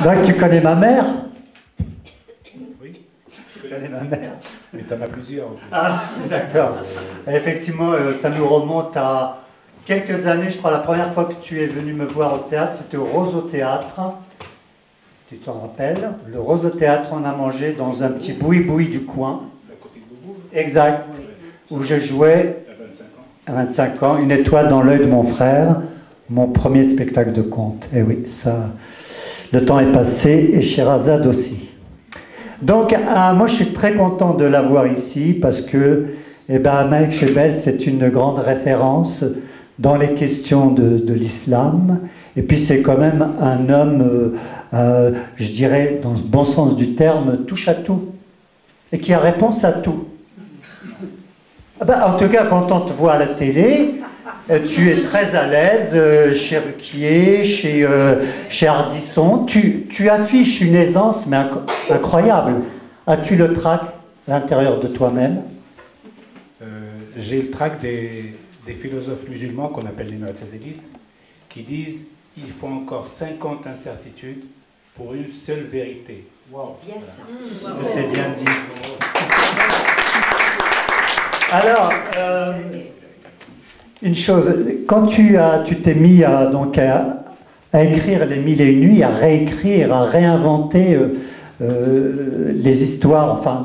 Donc tu connais ma mère? Oui, Je connais ma mère. mais tu en as plusieurs en plus. Ah, d'accord. Effectivement, ça nous remonte à quelques années. Je crois la première fois que tu es venu me voir au théâtre, c'était au Rose au Théâtre. Tu t'en rappelles? Le Rose au Théâtre, on a mangé dans un petit boui-boui du coin. C'est à côté de Boubou. Exact. Où je jouais À 25 ans. à 25 ans, Une étoile dans l'œil de mon frère, mon premier spectacle de conte. Et oui, ça, le temps est passé, et Sherazade aussi. Donc, moi, je suis très content de l'avoir ici, parce que Malik Chebel, c'est une grande référence dans les questions de l'islam, et puis c'est quand même un homme, je dirais, dans le bon sens du terme, touche à tout, et qui a réponse à tout. En tout cas, quand on te voit à la télé, tu es très à l'aise chez Ruquier, chez Ardisson. Tu affiches une aisance, mais incroyable. As-tu le trac à l'intérieur de toi-même? J'ai le trac des philosophes musulmans qu'on appelle les Mu'tazilites, qui disent il faut encore 50 incertitudes pour une seule vérité. Wow. Voilà. C'est bien dit. Alors, une chose, quand tu t'es mis à écrire les Mille et une nuits, à réécrire, à réinventer les histoires, enfin,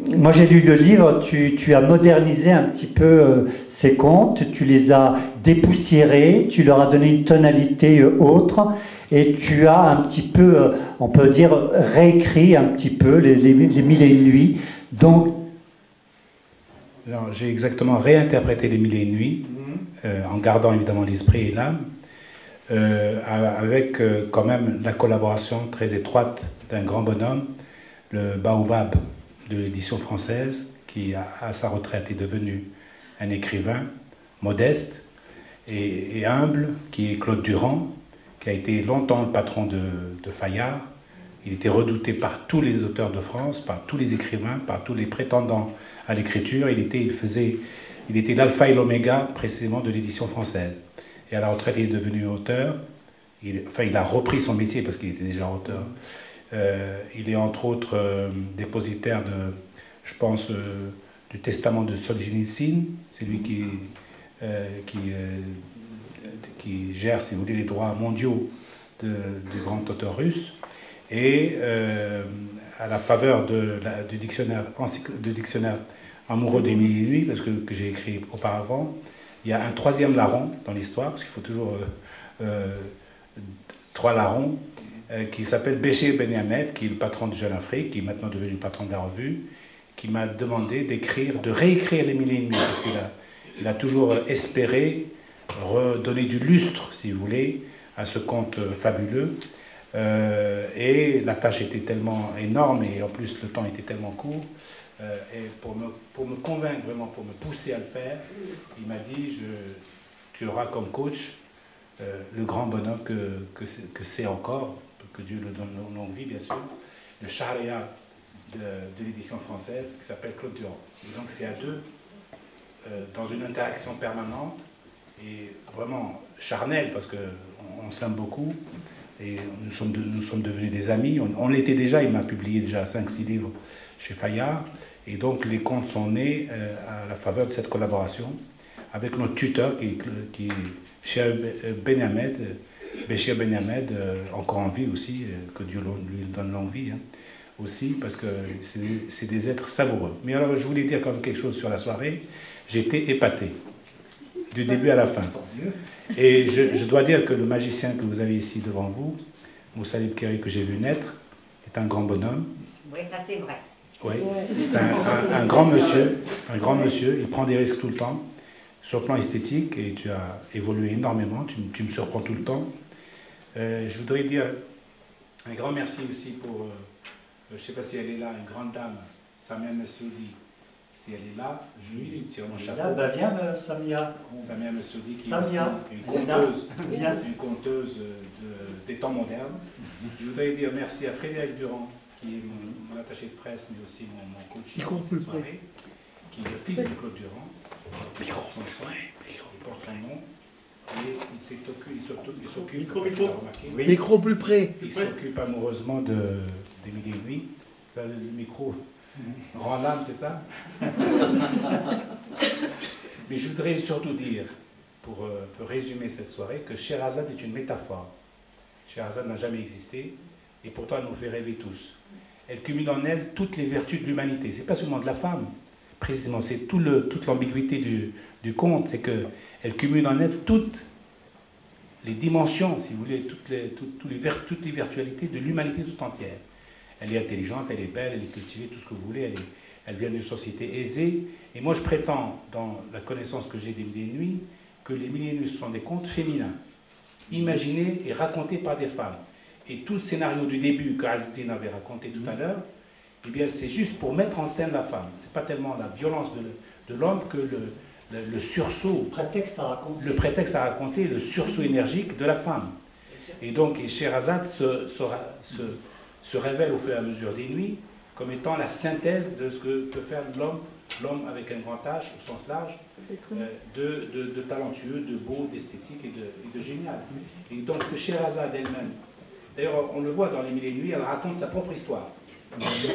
moi j'ai lu le livre, tu as modernisé un petit peu ces contes, tu les as dépoussiérés, tu leur as donné une tonalité autre, et tu as un petit peu, on peut dire, réécrit un petit peu les Mille et une nuits. Donc, j'ai exactement réinterprété les Mille et une nuits, en gardant évidemment l'esprit et l'âme, avec quand même la collaboration très étroite d'un grand bonhomme, le Baobab de l'édition française, qui à sa retraite est devenu un écrivain modeste et humble, qui est Claude Durand, qui a été longtemps le patron de Fayard. Il était redouté par tous les auteurs de France, par tous les écrivains, par tous les prétendants à l'écriture. Il était l'alpha et l'oméga précisément de l'édition française. Et à la retraite, il est devenu auteur. Il a repris son métier parce qu'il était déjà auteur. Il est entre autres dépositaire je pense, du testament de Solzhenitsyn. C'est lui qui gère, si vous voulez, les droits mondiaux du grand auteur russe. Et à la faveur du dictionnaire amoureux des Mille et une nuits, parce que j'ai écrit auparavant, il y a un troisième larron dans l'histoire, parce qu'il faut toujours trois larrons, qui s'appelle Béchir Ben Hamed, qui est le patron de Jeune Afrique, qui est maintenant devenu le patron de la revue, qui m'a demandé de réécrire les Mille et une nuits, parce qu'il a toujours espéré redonner du lustre, si vous voulez, à ce conte fabuleux. Et la tâche était tellement énorme, et en plus le temps était tellement court, et pour me convaincre vraiment, pour me pousser à le faire, il m'a dit tu auras comme coach le grand bonhomme que c'est encore, que Dieu le donne longue vie bien sûr, le Shahriar de l'édition française, qui s'appelle Claude Durand. Et donc c'est à deux, dans une interaction permanente et vraiment charnelle, parce qu'on s'aime beaucoup. Et nous sommes devenus des amis. On l'était déjà, il m'a publié déjà 5-6 livres chez Fayard. Et donc les contes sont nés à la faveur de cette collaboration avec notre tuteur qui est Béchir Ben Hamed, encore en vie aussi, que Dieu lui donne longue vie, aussi, parce que c'est des êtres savoureux. Mais alors je voulais dire quand même quelque chose sur la soirée. J'étais épaté, du début à la fin. Et je dois dire que le magicien que vous avez ici devant vous, Moussa Libkeri, que j'ai vu naître, est un grand bonhomme. Oui, ça c'est vrai. Oui, c'est un grand monsieur, il prend des risques tout le temps, sur le plan esthétique, et tu as évolué énormément, tu me surprends tout le temps. Je voudrais dire un grand merci aussi pour, je ne sais pas si elle est là, une grande dame, Samia Messoudi. Si elle est là, je lui tire mon chapeau. Là, viens, Samia. Samia Messoudi, qui Samia. est une conteuse des temps modernes. Je voudrais dire merci à Frédéric Durand, qui est mon attaché de presse, mais aussi mon coach ici cette soirée, qui est le fils de Claude Durand, qui porte son nom. Et il s'occupe, Micro plus près. Il s'occupe amoureusement d'Émilie et Nuit. Le micro rend l'âme, c'est ça? Mais je voudrais surtout dire, pour résumer cette soirée, que Scheherazade est une métaphore. Scheherazade n'a jamais existé, et pourtant elle nous fait rêver tous. Elle cumule en elle toutes les vertus de l'humanité. Ce n'est pas seulement de la femme, précisément, c'est toute l'ambiguïté du conte, c'est qu'elle cumule en elle toutes les dimensions, si vous voulez, toutes les virtualités de l'humanité tout entière. Elle est intelligente, elle est belle, elle est cultivée, tout ce que vous voulez, elle vient d'une société aisée. Et moi, je prétends, dans la connaissance que j'ai des Mille et une Nuits, que les Mille et une Nuits sont des contes féminins, imaginés et racontés par des femmes. Et tout le scénario du début que Azdine avait raconté tout à l'heure, eh bien, c'est juste pour mettre en scène la femme. Ce n'est pas tellement la violence de l'homme que le sursaut. Le prétexte à raconter, le sursaut énergique de la femme. Et donc, Scheherazade se révèle au fur et à mesure des nuits comme étant la synthèse de ce que peut faire l'homme avec un grand H, au sens large, de talentueux, de beau, d'esthétique et de génial. Et donc, Scheherazade elle-même, d'ailleurs, on le voit dans les Mille et une Nuits, elle raconte sa propre histoire,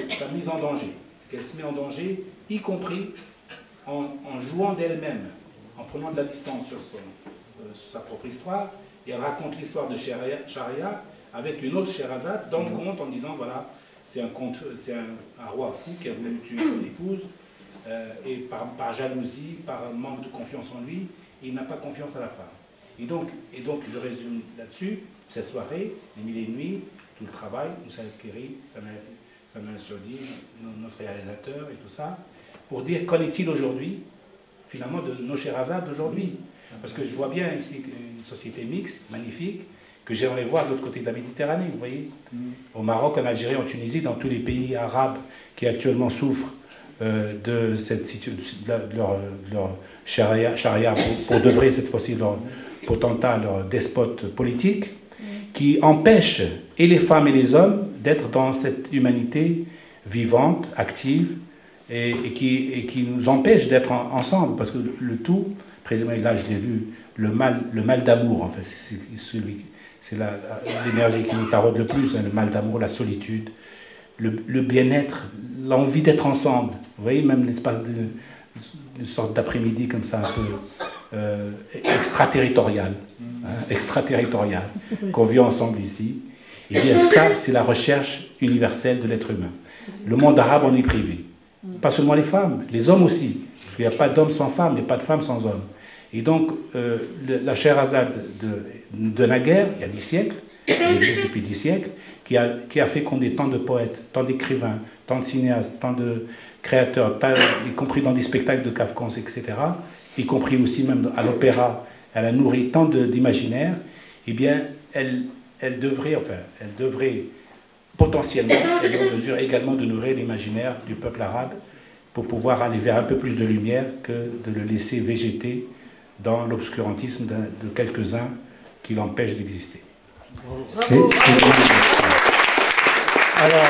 sa mise en danger. C'est qu'elle se met en danger, y compris en jouant d'elle-même, en prenant de la distance sur sa propre histoire, et elle raconte l'histoire de Shahryar avec une autre Scheherazade dans le conte en disant, voilà, c'est un roi fou qui a voulu tuer son épouse, et par jalousie, par manque de confiance en lui, il n'a pas confiance à la femme. Et donc je résume là-dessus, cette soirée, les Mille et une Nuits, tout le travail, Moussa El-Khéri, Samuel Sodi, notre réalisateur et tout ça, pour dire qu'en est-il aujourd'hui, finalement, de nos Scheherazades d'aujourd'hui. Parce que je vois bien ici une société mixte, magnifique, que j'aimerais voir de l'autre côté de la Méditerranée, vous voyez. Au Maroc, en Algérie, en Tunisie, dans tous les pays arabes qui actuellement souffrent de leur charia pour de vrai, cette fois-ci, leur potentat, leur despote politique, qui empêchent et les femmes et les hommes d'être dans cette humanité vivante, active, et qui nous empêche d'être ensemble, parce que le tout, précisément là je l'ai vu, le mal d'amour, en fait, c'est l'énergie qui nous taraude le plus, hein, le mal d'amour, la solitude, le bien-être, l'envie d'être ensemble. Vous voyez, même l'espace d'une sorte d'après-midi comme ça, un peu extraterritorial, qu'on vit ensemble ici. Et bien ça, c'est la recherche universelle de l'être humain. Le monde arabe en est privé. Pas seulement les femmes, les hommes aussi. Il n'y a pas d'hommes sans femmes, il n'y a pas de femmes sans hommes. Et donc, la Scheherazade de naguère, il y a 10 siècles, elle existe depuis 10 siècles, qui a fécondé tant de poètes, tant d'écrivains, tant de cinéastes, tant de créateurs, y compris dans des spectacles de Kafka, etc., y compris aussi même à l'opéra, elle a nourri tant d'imaginaires, eh bien, elle devrait potentiellement, elle est en mesure également de nourrir l'imaginaire du peuple arabe pour pouvoir aller vers un peu plus de lumière que de le laisser végéter dans l'obscurantisme de quelques-uns qui l'empêchent d'exister. Alors,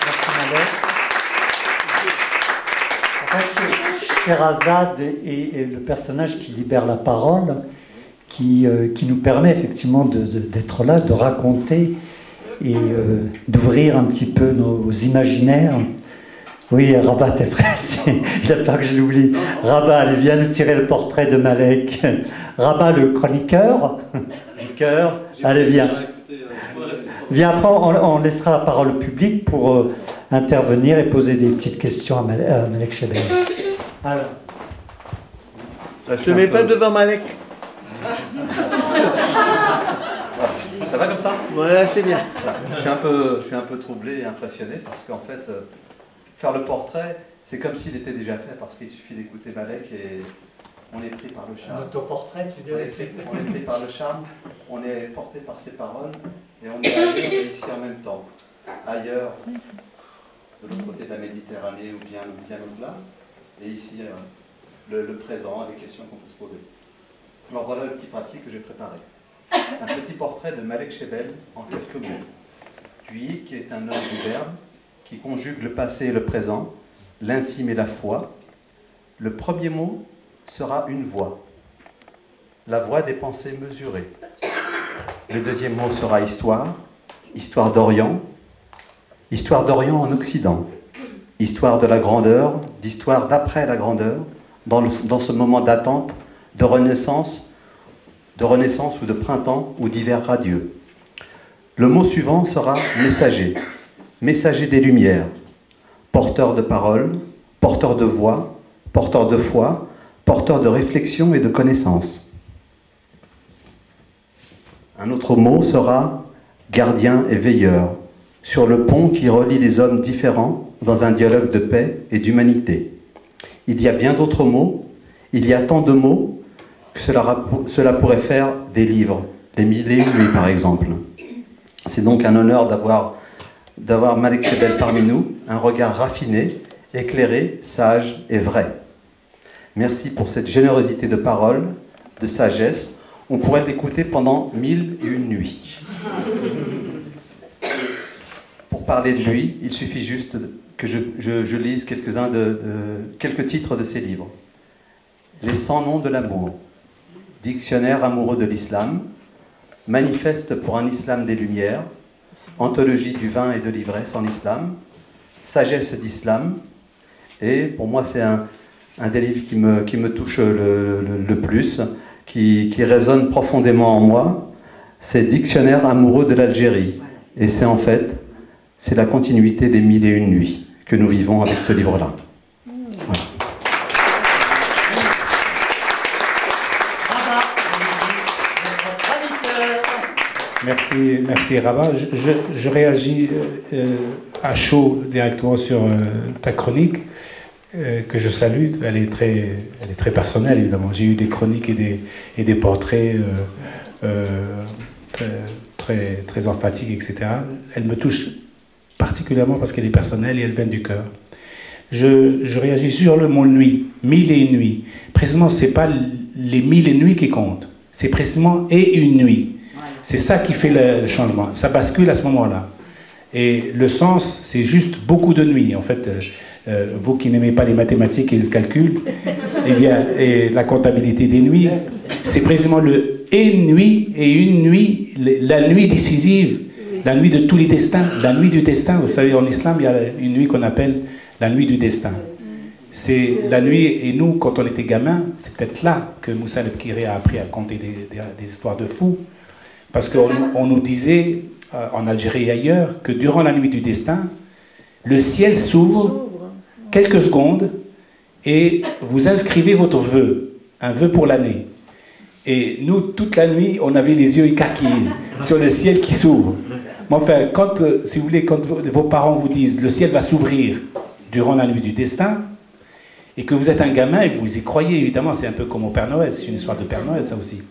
merci Malek. En fait, Scheherazade est le personnage qui libère la parole, qui nous permet effectivement d'être là, de raconter et d'ouvrir un petit peu nos imaginaires. Oui, Rabat, t'es pressé. Il a peur que je l'oublie. Rabat, allez, viens nous tirer le portrait de Malek. Rabat, le chroniqueur. Allez, viens. Viens, après, on laissera la parole au public pour intervenir et poser des petites questions à Malek Chebel. Alors. Je te mets pas devant Malek. Ça va comme ça? Voilà, c'est bien. Je suis un peu troublé et impressionné parce qu'en fait, faire le portrait, c'est comme s'il était déjà fait parce qu'il suffit d'écouter Malek et on est pris par le charme. Autoportrait, tu dis. On est pris par le charme, on est porté par ses paroles et on est ailleurs et ici en même temps. Ailleurs, de l'autre côté de la Méditerranée ou bien au-delà, et ici le présent, les questions qu'on peut se poser. Alors voilà le petit papier que j'ai préparé. Un petit portrait de Malek Chebel en quelques mots. Lui, qui est un homme du verbe, qui conjugue le passé et le présent, l'intime et la foi. Le premier mot sera une voix. la voie des pensées mesurées. Le deuxième mot sera histoire, histoire d'Orient en Occident, histoire de la grandeur, d'histoire d'après la grandeur, dans ce moment d'attente, de renaissance ou de printemps ou d'hiver radieux. Le mot suivant sera messager, messager des lumières, porteur de parole, porteur de voix, porteur de foi, porteur de réflexion et de connaissance. Un autre mot sera gardien et veilleur, sur le pont qui relie les hommes différents dans un dialogue de paix et d'humanité. Il y a bien d'autres mots, il y a tant de mots que cela pourrait faire des livres, les Mille et une nuits par exemple. C'est donc un honneur d'avoir Malek Shebel parmi nous, un regard raffiné, éclairé, sage et vrai. Merci pour cette générosité de parole, de sagesse. On pourrait l'écouter pendant 1001 nuits. Pour parler de lui, il suffit juste que je lise quelques titres de ses livres. Les 100 noms de l'amour, Dictionnaire amoureux de l'islam, Manifeste pour un islam des lumières, Anthologie du vin et de l'ivresse en islam, Sagesse d'islam, et pour moi c'est un des livres qui me touche le plus, qui résonne profondément en moi, c'est Dictionnaire amoureux de l'Algérie. Et c'est en fait, c'est la continuité des 1001 nuits que nous vivons avec ce livre-là. Voilà. Merci Rabat. Je réagis à chaud directement sur ta chronique, que je salue. Elle est très personnelle, évidemment. J'ai eu des chroniques et des portraits très emphatiques, etc. Elle me touche particulièrement parce qu'elle est personnelle et elle vient du cœur. Je réagis sur le mot nuit, 1001 nuits. Précisément, ce n'est pas les 1000 nuits qui comptent, c'est précisément et une nuit. C'est ça qui fait le changement. Ça bascule à ce moment-là. Et le sens, c'est juste beaucoup de nuits. En fait, vous qui n'aimez pas les mathématiques et le calcul, et la comptabilité des nuits, c'est précisément le et nuit et une nuit, la nuit décisive, la nuit de tous les destins, la nuit du destin. Vous savez, en islam, il y a une nuit qu'on appelle la nuit du destin. C'est la nuit, et nous, quand on était gamin, c'est peut-être là que Moussa el-Kiri a appris à compter des histoires de fous. Parce qu'on nous disait, en Algérie et ailleurs, que durant la nuit du destin, le ciel s'ouvre quelques secondes et vous inscrivez votre vœu, un vœu pour l'année. Et nous, toute la nuit, on avait les yeux écarquillés sur le ciel qui s'ouvre. Mais enfin, si vous voulez, quand vos parents vous disent le ciel va s'ouvrir durant la nuit du destin, et que vous êtes un gamin et que vous y croyez, évidemment, c'est un peu comme au Père Noël, c'est une histoire de Père Noël, ça aussi.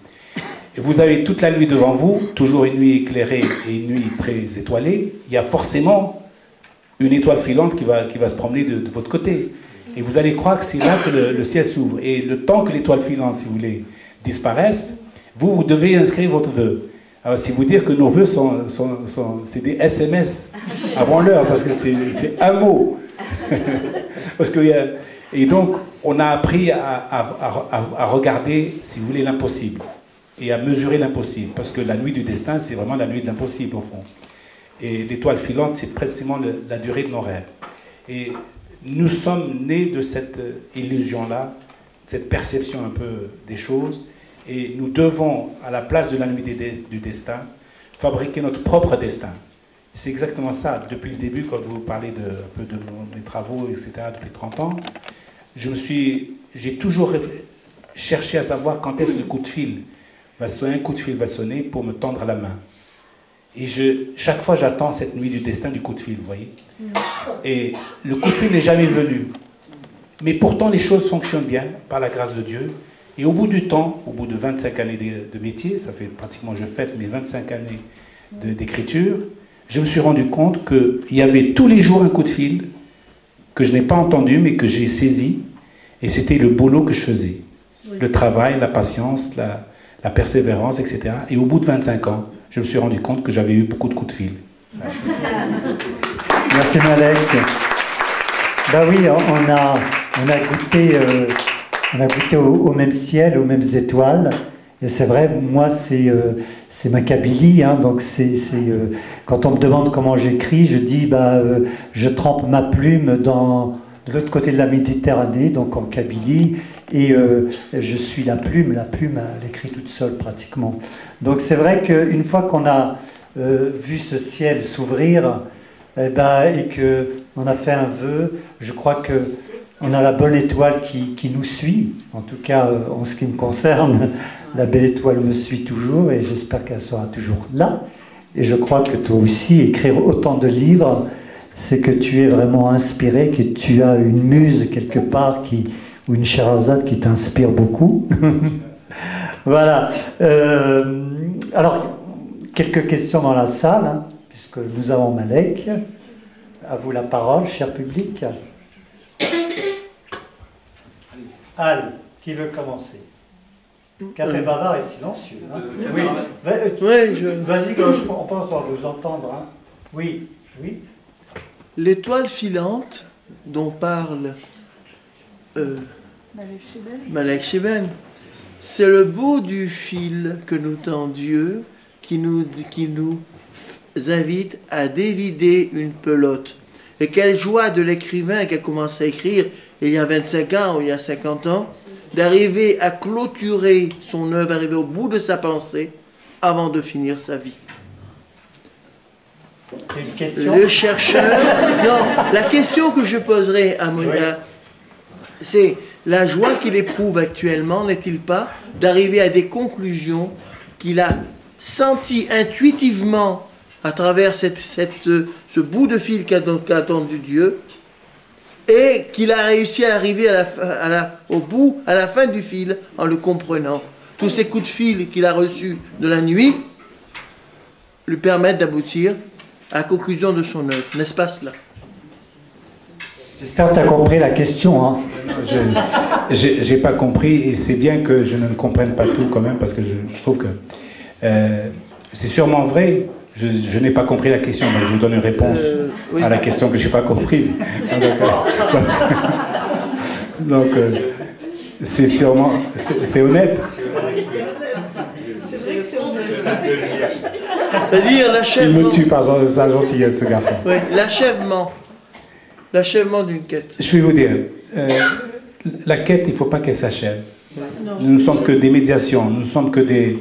Et vous avez toute la nuit devant vous, toujours une nuit éclairée et une nuit très étoilée, il y a forcément une étoile filante qui va se promener de votre côté. Et vous allez croire que c'est là que le ciel s'ouvre. Et le temps que l'étoile filante, si vous voulez, disparaisse, vous devez inscrire votre vœu. Alors, si vous dire que nos vœux c'est des SMS avant l'heure, parce que c'est un mot. Parce que, et donc, on a appris à regarder, si vous voulez, l'impossible. Et à mesurer l'impossible. Parce que la nuit du destin, c'est vraiment la nuit de l'impossible, au fond. Et l'étoile filante, c'est précisément la durée de nos rêves. Et nous sommes nés de cette illusion-là, cette perception un peu des choses. Et nous devons, à la place de la nuit du destin, fabriquer notre propre destin. C'est exactement ça. Depuis le début, quand vous parlez un peu de mes travaux, etc., depuis 30 ans, j'ai toujours cherché à savoir quand est-ce que le coup de fil va sonner, un coup de fil va sonner pour me tendre la main. Et chaque fois, j'attends cette nuit du destin du coup de fil, vous voyez. Et le coup de fil n'est jamais venu. Mais pourtant, les choses fonctionnent bien, par la grâce de Dieu. Et au bout du temps, au bout de 25 années de métier, ça fait pratiquement, je fête mes 25 années d'écriture, je me suis rendu compte qu'il y avait tous les jours un coup de fil que je n'ai pas entendu, mais que j'ai saisi. Et c'était le boulot que je faisais. Oui. Le travail, la patience, la persévérance, etc. Et au bout de 25 ans, je me suis rendu compte que j'avais eu beaucoup de coups de fil. Merci Malek. Ben oui, on a goûté au même ciel, aux mêmes étoiles, Et c'est vrai, moi, c'est ma kabylie, hein, donc quand on me demande comment j'écris, je dis, je trempe ma plume de l'autre côté de la Méditerranée, donc en kabylie, et je suis la plume, elle écrit toute seule pratiquement. Donc c'est vrai qu'une fois qu'on a vu ce ciel s'ouvrir, et qu'on a fait un vœu, je crois qu'on a la bonne étoile qui nous suit, en tout cas en ce qui me concerne. La belle étoile me suit toujours et j'espère qu'elle sera toujours là. Et je crois que toi aussi, écrire autant de livres, c'est que tu es vraiment inspiré, que tu as une muse quelque part ou une Sherazade qui t'inspire beaucoup. Voilà. Alors, quelques questions dans la salle, hein, puisque nous avons Malek. À vous la parole, cher public. Allez, qui veut commencer? Café bavard et silencieux. Hein. Oui, vas-y, on pense à vous entendre. Hein. Oui, oui. L'étoile filante dont parle Malek Sheben, c'est le bout du fil que nous tend Dieu qui nous invite à dévider une pelote. Et quelle joie de l'écrivain qui a commencé à écrire il y a 25 ans ou il y a 50 ans, d'arriver à clôturer son œuvre, arriver au bout de sa pensée avant de finir sa vie. Le chercheur... Non, la question que je poserai à Monia, c'est la joie qu'il éprouve actuellement, n'est-il pas, d'arriver à des conclusions qu'il a senties intuitivement à travers ce bout de fil qu'a attendu Dieu, et qu'il a réussi à arriver au bout, à la fin du fil, en le comprenant. Tous ces coups de fil qu'il a reçus de la nuit lui permettent d'aboutir à la conclusion de son œuvre. N'est-ce pas cela? J'espère que tu as compris la question. Hein. J'ai pas compris, et c'est bien que je ne comprenne pas tout quand même, parce que je trouve que c'est sûrement vrai. Je n'ai pas compris la question, mais je vous donne une réponse à la question que je n'ai pas comprise. Donc, c'est sûrement... C'est honnête. C'est vrai que c'est honnête. C'est-à-dire l'achèvement... Il me tue par sa gentillesse, ce garçon. Oui, l'achèvement d'une quête. Je vais vous dire, la quête, il ne faut pas qu'elle s'achève. Nous ne sommes que des médiations, nous ne sommes que des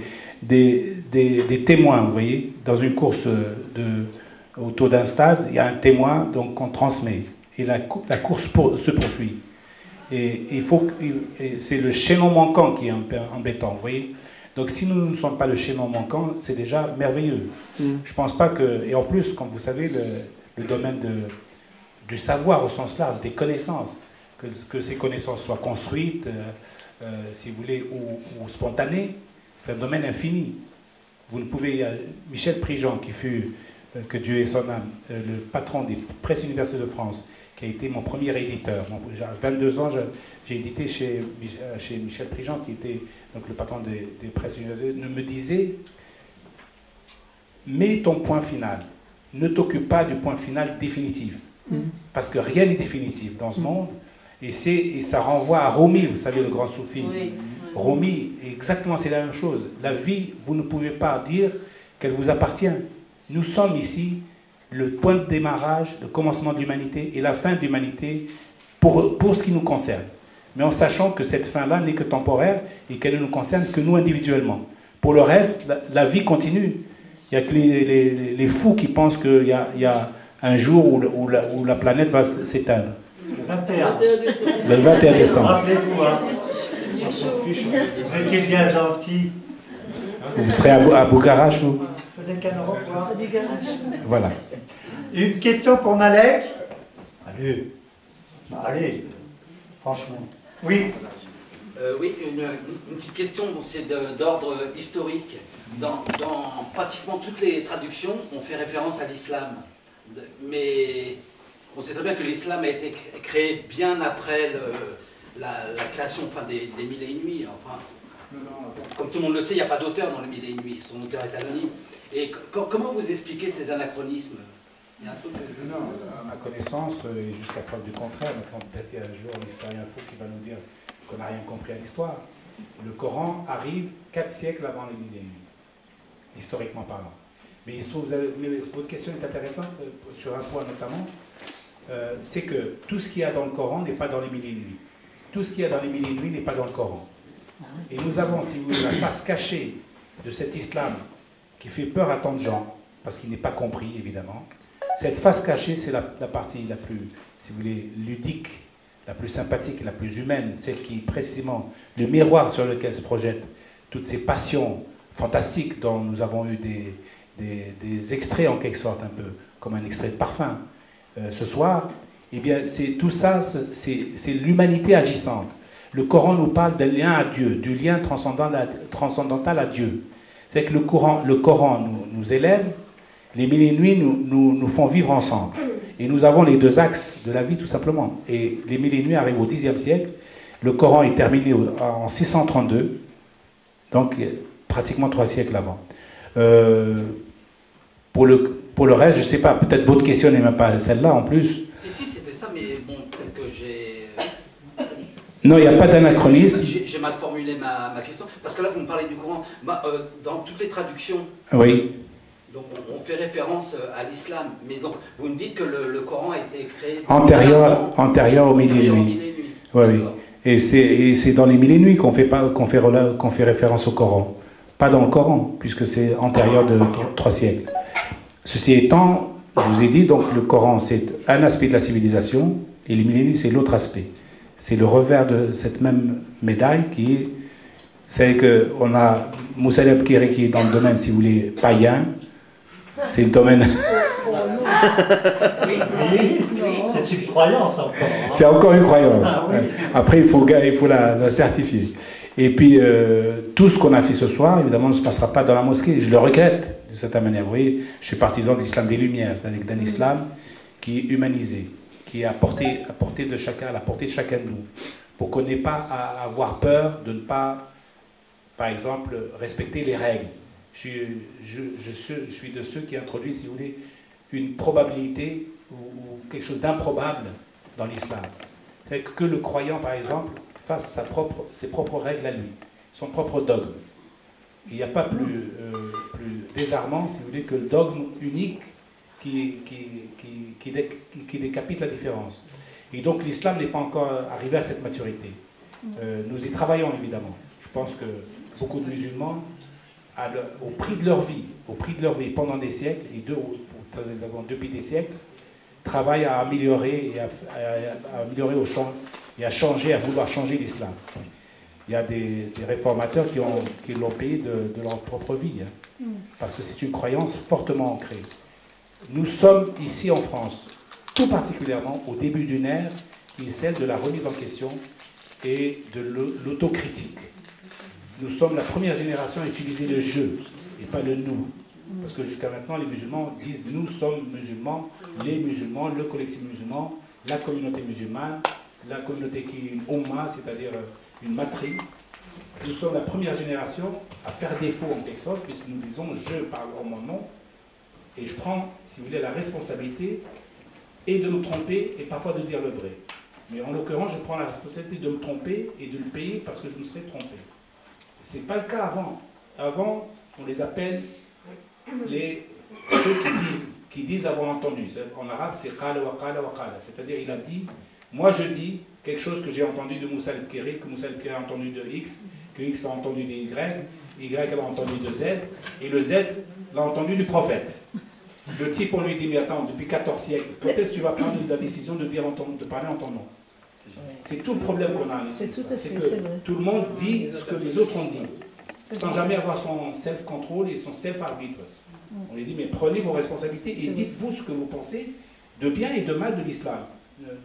témoins, vous voyez. Dans une course autour d'un stade, il y a un témoin, donc on transmet. Et la course se poursuit. Et c'est le chaînon manquant qui est un peu embêtant, vous voyez. Donc si nous ne sommes pas le chaînon manquant, c'est déjà merveilleux. Je ne pense pas que... Et en plus, comme vous savez, le domaine du savoir au sens large, des connaissances, que ces connaissances soient construites, si vous voulez, ou spontanées, c'est un domaine infini. Vous ne pouvez... Michel Prigent, qui fut, que Dieu ait son âme, le patron des presses universités de France, qui a été mon premier éditeur. À 22 ans, j'ai édité chez Michel Prigent, qui était donc le patron des presses universités, me disait « Mets ton point final. Ne t'occupe pas du point final définitif. Parce que rien n'est définitif dans ce monde. Et ça renvoie à Rumi, vous savez, le grand soufi. Oui. Rumi, exactement, c'est la même chose. La vie, vous ne pouvez pas dire qu'elle vous appartient. Nous sommes ici le point de démarrage, le commencement de l'humanité et la fin de l'humanité pour ce qui nous concerne. Mais en sachant que cette fin-là n'est que temporaire et qu'elle ne nous concerne que nous individuellement. Pour le reste, la vie continue. Il n'y a que les fous qui pensent qu'il y a un jour où la planète va s'éteindre. Le 21. Le 21 décembre. Rappelez-vous, hein. Vous étiez bien gentil. Vous serez à Bougarache, vous? C'est des canards, quoi. Voilà. Une question pour Malek? Allez. Allez. Franchement. Oui. Oui, une petite question, c'est d'ordre historique. Dans pratiquement toutes les traductions, on fait référence à l'islam. Mais on sait très bien que l'islam a été créé bien après la création des Mille et une Nuits. Enfin, comme tout le monde le sait, il n'y a pas d'auteur dans les Mille et une Nuits. Son auteur est anonyme. Et comment vous expliquez ces anachronismes? Il y a un truc que Non, à ma connaissance, et jusqu'à preuve du contraire, maintenant peut-être il y a un jour un historien fou qui va nous dire qu'on n'a rien compris à l'histoire. Le Coran arrive 4 siècles avant les millénaires, historiquement parlant. Mais il se trouve, votre question est intéressante sur un point notamment, c'est que tout ce qu'il y a dans le Coran n'est pas dans les mille et une nuits. Tout ce qu'il y a dans les mille et une nuits n'est pas dans le Coran. Et nous avons, si vous voulez, la face cachée de cet islam qui fait peur à tant de gens, parce qu'il n'est pas compris, évidemment. Cette face cachée, c'est la partie la plus, si vous voulez, ludique, la plus sympathique, la plus humaine, celle qui est précisément le miroir sur lequel se projettent toutes ces passions fantastiques dont nous avons eu des extraits en quelque sorte, un peu comme un extrait de parfum ce soir. Eh bien, c'est tout ça, c'est l'humanité agissante. Le Coran nous parle d'un lien à Dieu, du lien transcendantal à Dieu. C'est que le Coran nous élève, les mille et une nuits nous font vivre ensemble. Et nous avons les deux axes de la vie, tout simplement. Et les mille et une nuits arrivent au Xe siècle. Le Coran est terminé en 632, donc pratiquement 3 siècles avant. Pour le reste, je ne sais pas, peut-être votre question n'est même pas celle-là en plus. Si, c'était ça, mais bon, peut-être que j'ai... Non, il n'y a pas d'anachronisme. J'ai mal formulé ma question, parce que là, vous me parlez du Coran. Dans toutes les traductions, oui. Donc on fait référence à l'islam, mais donc vous me dites que le Coran a été créé antérieur aux mille et nuits. Oui, oui. Et c'est dans les mille et nuits qu'on fait référence au Coran, pas dans le Coran, puisque c'est antérieur de 3 siècles. Ceci étant, je vous ai dit, donc le Coran c'est un aspect de la civilisation, et les mille et nuits c'est l'autre aspect. C'est le revers de cette même médaille qui est, c'est qu'on a Moussa Lebkiri qui est dans le domaine, si vous voulez, païen. C'est le domaine. Oui, c'est une croyance encore. Hein. C'est encore une croyance. Ah, oui. Après, il faut la certifier. Et puis, tout ce qu'on a fait ce soir, évidemment, ne se passera pas dans la mosquée. Je le regrette, de cette manière. Vous voyez, je suis partisan de l'islam des Lumières, c'est-à-dire d'un islam qui est humanisé, qui est à portée de chacun, à la portée de chacun de nous. Pour qu'on n'ait pas à avoir peur de ne pas, par exemple, respecter les règles. Je suis de ceux qui introduisent, si vous voulez, une probabilité ou quelque chose d'improbable dans l'islam. C'est que le croyant, par exemple, fasse ses propres règles à lui, son propre dogme. Il n'y a pas plus désarmant, si vous voulez, que le dogme unique qui décapite la différence. Et donc l'islam n'est pas encore arrivé à cette maturité. Nous y travaillons, évidemment. Je pense que beaucoup de musulmans, au prix de leur vie, pendant des siècles, et depuis des siècles, travaillent à améliorer et à changer, à vouloir changer l'islam. Il y a des réformateurs qui l'ont payé de leur propre vie, hein, parce que c'est une croyance fortement ancrée. Nous sommes ici en France, tout particulièrement au début d'une ère qui est celle de la remise en question et de l'autocritique. Nous sommes la première génération à utiliser le « je » et pas le « nous ». Parce que jusqu'à maintenant, les musulmans disent « nous sommes musulmans », les musulmans, le collectif musulman, la communauté musulmane, la communauté qui est une umma, c'est-à-dire une matrice. Nous sommes la première génération à faire défaut en quelque sorte, puisque nous disons « je » parle en mon nom, et je prends, si vous voulez, la responsabilité et de me tromper et parfois de dire le vrai. Mais en l'occurrence, je prends la responsabilité de me tromper et de le payer parce que je me serais trompé. Ce n'est pas le cas avant. Avant, on les appelle ceux qui disent avoir entendu. En arabe, c'est qala wa qala wa qala. C'est-à-dire, il a dit, moi je dis quelque chose que j'ai entendu de Moussa Lebkiri, que Moussa Lebkiri a entendu de X, que X a entendu de Y a entendu de Z, et le Z l'a entendu du prophète. Le type, on lui dit, mais attends, depuis 14 siècles, quand est-ce que tu vas prendre la décision de parler en ton nom? C'est tout le problème qu'on a. C'est que tout le monde dit ce que les autres ont dit, sans jamais avoir son self-control et son self-arbitre. On lui dit, mais prenez vos responsabilités et dites-vous ce que vous pensez de bien et de mal de l'islam.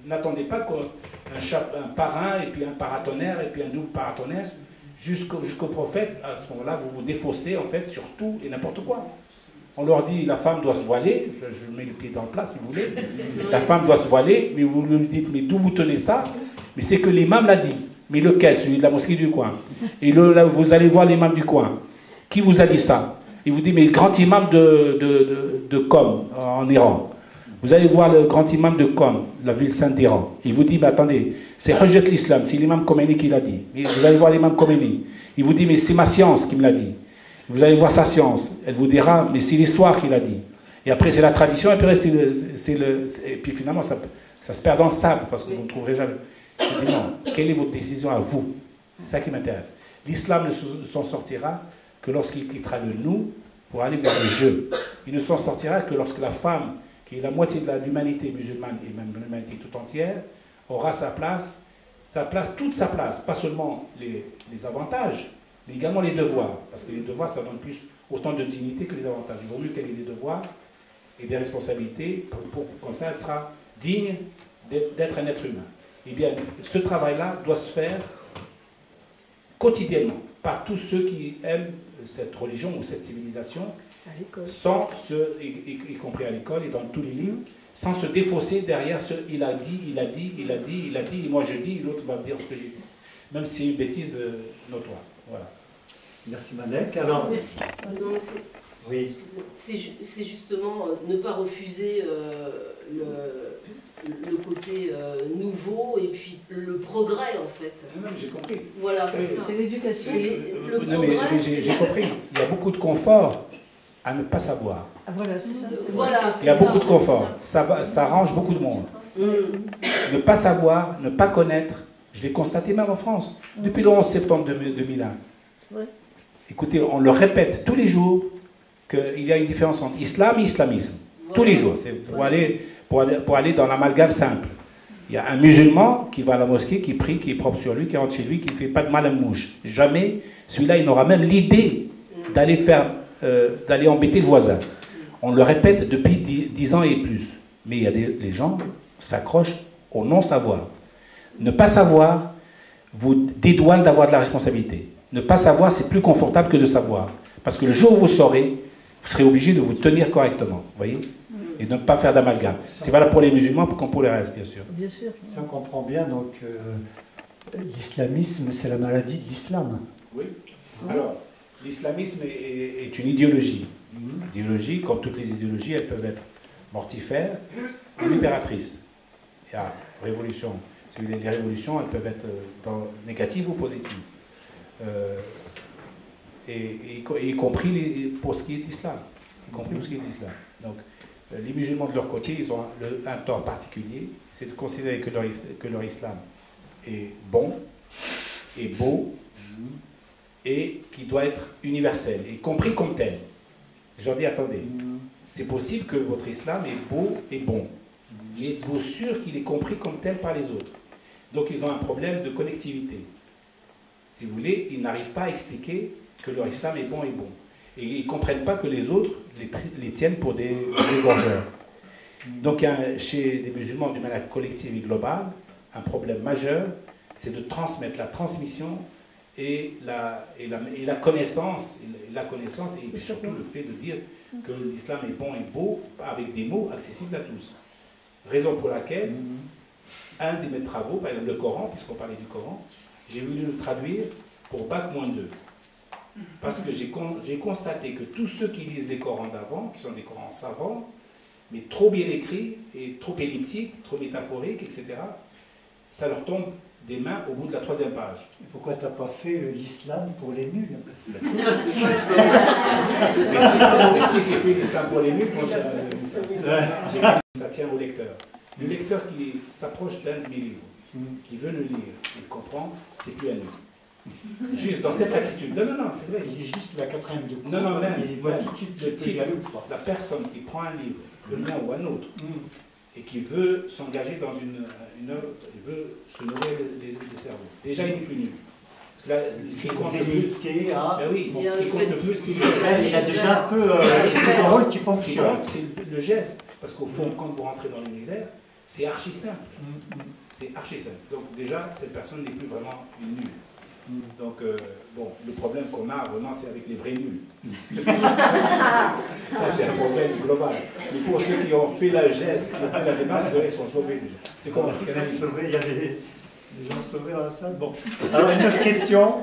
N'attendez pas qu'un parrain et puis un paratonnerre et puis un double paratonnerre jusqu'au prophète. À ce moment-là, vous vous défaussez en fait sur tout et n'importe quoi. On leur dit la femme doit se voiler, je mets le pied dans le plat si vous voulez, la femme doit se voiler, mais vous lui dites, mais d'où vous tenez ça? Mais c'est que l'imam l'a dit. Mais lequel? Celui de la mosquée du coin. Et là, vous allez voir l'imam du coin. Qui vous a dit ça? Il vous dit, mais le grand imam de Qom, en Iran. Vous allez voir le grand imam de Qom, la ville sainte d'Iran. Il vous dit, mais attendez, c'est Hujjat l'Islam, c'est l'imam Khomeini qui l'a dit. Vous allez voir l'imam Khomeini. Il vous dit, mais c'est ma science qui me l'a dit. Vous allez voir sa science. Elle vous dira, mais c'est l'histoire qui l'a dit. Et après, c'est la tradition, et puis, et puis finalement, ça se perd dans le sable, parce que vous ne trouverez jamais. Je dis non, quelle est votre décision à vous? C'est ça qui m'intéresse. L'islam ne s'en sortira que lorsqu'il quittera le nous pour aller vers le je. Il ne s'en sortira que lorsque la femme, qui est la moitié de l'humanité musulmane et même de l'humanité tout entière, aura sa place, toute sa place, pas seulement les avantages, mais également les devoirs, parce que les devoirs, ça donne plus autant de dignité que les avantages. Il vaut mieux qu'elle ait des devoirs et des responsabilités, comme ça elle sera digne d'être un être humain. Eh bien, ce travail-là doit se faire quotidiennement par tous ceux qui aiment cette religion ou cette civilisation, y compris à l'école et dans tous les livres, sans se défausser derrière ce « il a dit, il a dit, il a dit, il a dit, et moi je dis, et l'autre va dire ce que j'ai dit ». Même si c'est une bêtise notoire. Voilà. Merci Malek. Alors, Merci. oui. C'est justement ne pas refuser le côté nouveau et puis le progrès en fait. Non, j'ai compris. Voilà, c'est ça. C'est l'éducation. Le Non, progrès. mais j'ai compris. Il y a beaucoup de confort à ne pas savoir. Ah, voilà, c'est ça. Voilà, Il y a beaucoup de confort. Ça arrange beaucoup de monde. Ne pas savoir, ne pas connaître, je l'ai constaté même en France, depuis le 11 septembre 2001. Ouais. Écoutez, on le répète tous les jours qu'il y a une différence entre islam et islamisme. Voilà. Tous les jours. C'est pour aller dans l'amalgame simple. Il y a un musulman qui va à la mosquée, qui prie, qui est propre sur lui, qui rentre chez lui, qui ne fait pas de mal à une mouche. Jamais celui-là, il n'aura même l'idée d'aller embêter le voisin. On le répète depuis 10 ans et plus. Mais il y a les gens s'accrochent au non-savoir. Ne pas savoir vous dédouane d'avoir de la responsabilité. Ne pas savoir, c'est plus confortable que de savoir. Parce que le jour où vous saurez, vous serez obligé de vous tenir correctement. Vous voyez? Et de ne pas faire d'amalgame. C'est valable pour les musulmans comme pour les restes, bien sûr. Bien sûr. Si on comprend bien, donc, l'islamisme, c'est la maladie de l'islam. Oui. Alors, l'islamisme est une idéologie. Une idéologie, comme toutes les idéologies, elles peuvent être mortifères ou libératrices. Il y a révolution. Les révolutions, elles peuvent être négatives ou positives. Y compris pour ce qui est de l'islam. Y compris pour ce qui est de l'islam. Donc, les musulmans de leur côté, ils ont un tort particulier, c'est de considérer que leur islam est bon, est beau, et qui doit être universel, et compris comme tel. Je leur dis, attendez, c'est possible que votre islam est beau et bon, mais êtes-vous sûr qu'il est compris comme tel par les autres? Donc ils ont un problème de connectivité. Si vous voulez, ils n'arrivent pas à expliquer que leur islam est bon et bon. Et ils ne comprennent pas que les autres les tiennent pour des égorgeurs. Donc chez les musulmans, d'une manière collective et globale, un problème majeur, c'est de transmettre la transmission et la connaissance, et puis surtout le fait de dire que l'islam est bon et beau, avec des mots accessibles à tous. Raison pour laquelle, un de mes travaux, par exemple le Coran, puisqu'on parlait du Coran, j'ai voulu le traduire pour Bac-2. Parce que j'ai constaté que tous ceux qui lisent les Corans d'avant, qui sont des Corans savants, mais trop bien écrits, et trop elliptiques, trop métaphoriques, etc., ça leur tombe des mains au bout de la 3e page. Et pourquoi tu n'as pas fait l'islam pour les nuls? Mais si j'ai fait l'islam pour les nuls, ça tient au lecteur. Le lecteur qui s'approche d'un de mes livres, qui veut le lire, il comprend, c'est plus un livre. Juste dans cette attitude. Non, c'est vrai. Il lit juste la 4e de cours. Non, même. Il voit tout de suite le type, la personne qui prend un livre, le mien ou un autre, et qui veut s'engager dans une œuvre, il veut se nourrir le cerveau. Déjà, il n'est plus nul. Parce que là, ce qui compte le plus. Ben oui, ce qui compte le plus, c'est le geste. Il a déjà un peu le rôle qui fonctionne. C'est le geste. Parce qu'au fond, quand vous rentrez dans l'univers, c'est archi simple. C'est archi simple. Donc, déjà, cette personne n'est plus vraiment une nulle. Donc, bon, le problème qu'on a vraiment, c'est avec les vrais nuls. Ça, c'est un problème global. Mais pour ceux qui ont fait le geste, qui ont fait la démarche, ils sont sauvés déjà. C'est comme il y a des gens sauvés dans la salle. Bon. Alors, une autre question.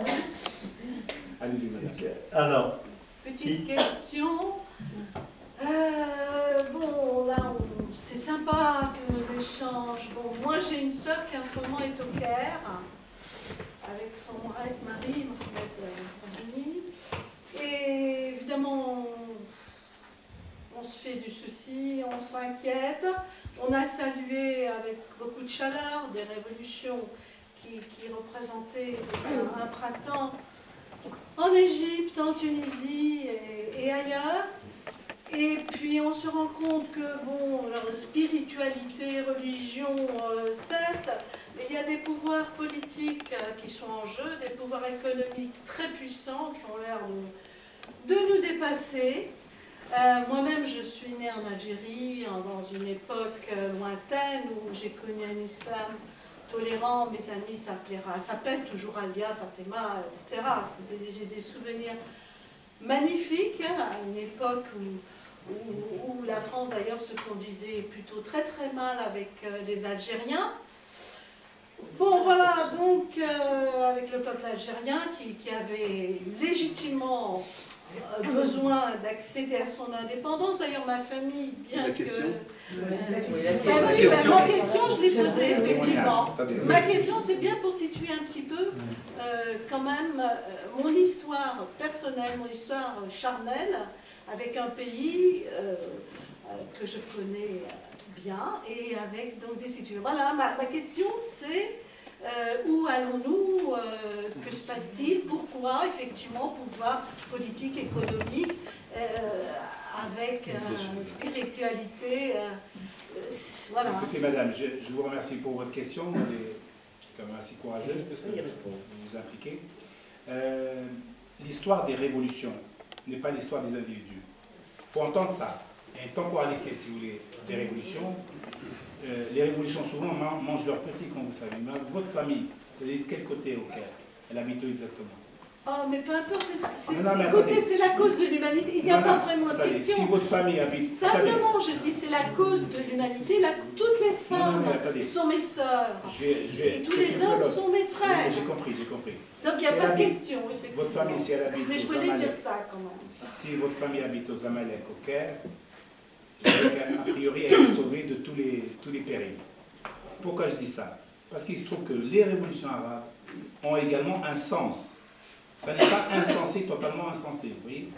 Allez-y, madame. Alors. Petite question. Bon, là, c'est simple. échanges. Bon, moi j'ai une sœur qui en ce moment est au Caire, avec son mari, Mohamed Abdouni. Et évidemment, on se fait du souci, on s'inquiète. On a salué avec beaucoup de chaleur des révolutions qui représentaient un printemps en Égypte, en Tunisie et ailleurs. Et puis on se rend compte que, bon, leur spiritualité, religion, certes, mais il y a des pouvoirs politiques qui sont en jeu, des pouvoirs économiques très puissants qui ont l'air de nous dépasser. Moi-même, je suis née en Algérie, dans une époque lointaine où j'ai connu un islam tolérant. Mes amis s'appellent toujours Alia, Fatima, etc. J'ai des souvenirs magnifiques, à une époque où la France d'ailleurs se conduisait plutôt très très mal avec les Algériens. Bon voilà, donc avec le peuple algérien qui avait légitimement besoin d'accéder à son indépendance. D'ailleurs ma famille, bien que... Ma question, je l'ai posée effectivement. Ma question, c'est bien pour situer un petit peu quand même mon histoire personnelle, mon histoire charnelle, avec un pays que je connais bien et avec donc des situations. Voilà, ma question c'est où allons-nous, que se passe-t-il, pourquoi effectivement pouvoir politique, économique, avec une spiritualité, voilà. Écoutez madame, je vous remercie pour votre question, vous êtes quand même assez courageuse parce que vous vous impliquez. L'histoire des révolutions n'est pas l'histoire des individus. Il faut entendre ça. Il y a une temporalité, si vous voulez, des révolutions. Les révolutions, souvent, mangent leurs petits, comme vous savez. Mais votre famille, elle est de quel côté au Caire? Elle habite où exactement? Oh, mais peu importe, c'est la cause de l'humanité. Il n'y a pas vraiment de question. Si votre famille habite... Simplement, je dis, c'est la cause de l'humanité. Toutes les femmes sont mes sœurs. Et tous les hommes sont mes frères. J'ai compris, j'ai compris. Donc il n'y a pas de question, effectivement. Votre famille, si elle habite mais je voulais dire ça, quand même. Si votre famille habite aux Amalek, au Caire, je dirais qu'a priori, elle est sauvée de tous les périls. Pourquoi je dis ça? Parce qu'il se trouve que les révolutions arabes ont également un sens. Ça n'est pas insensé, totalement insensé, vous voyez.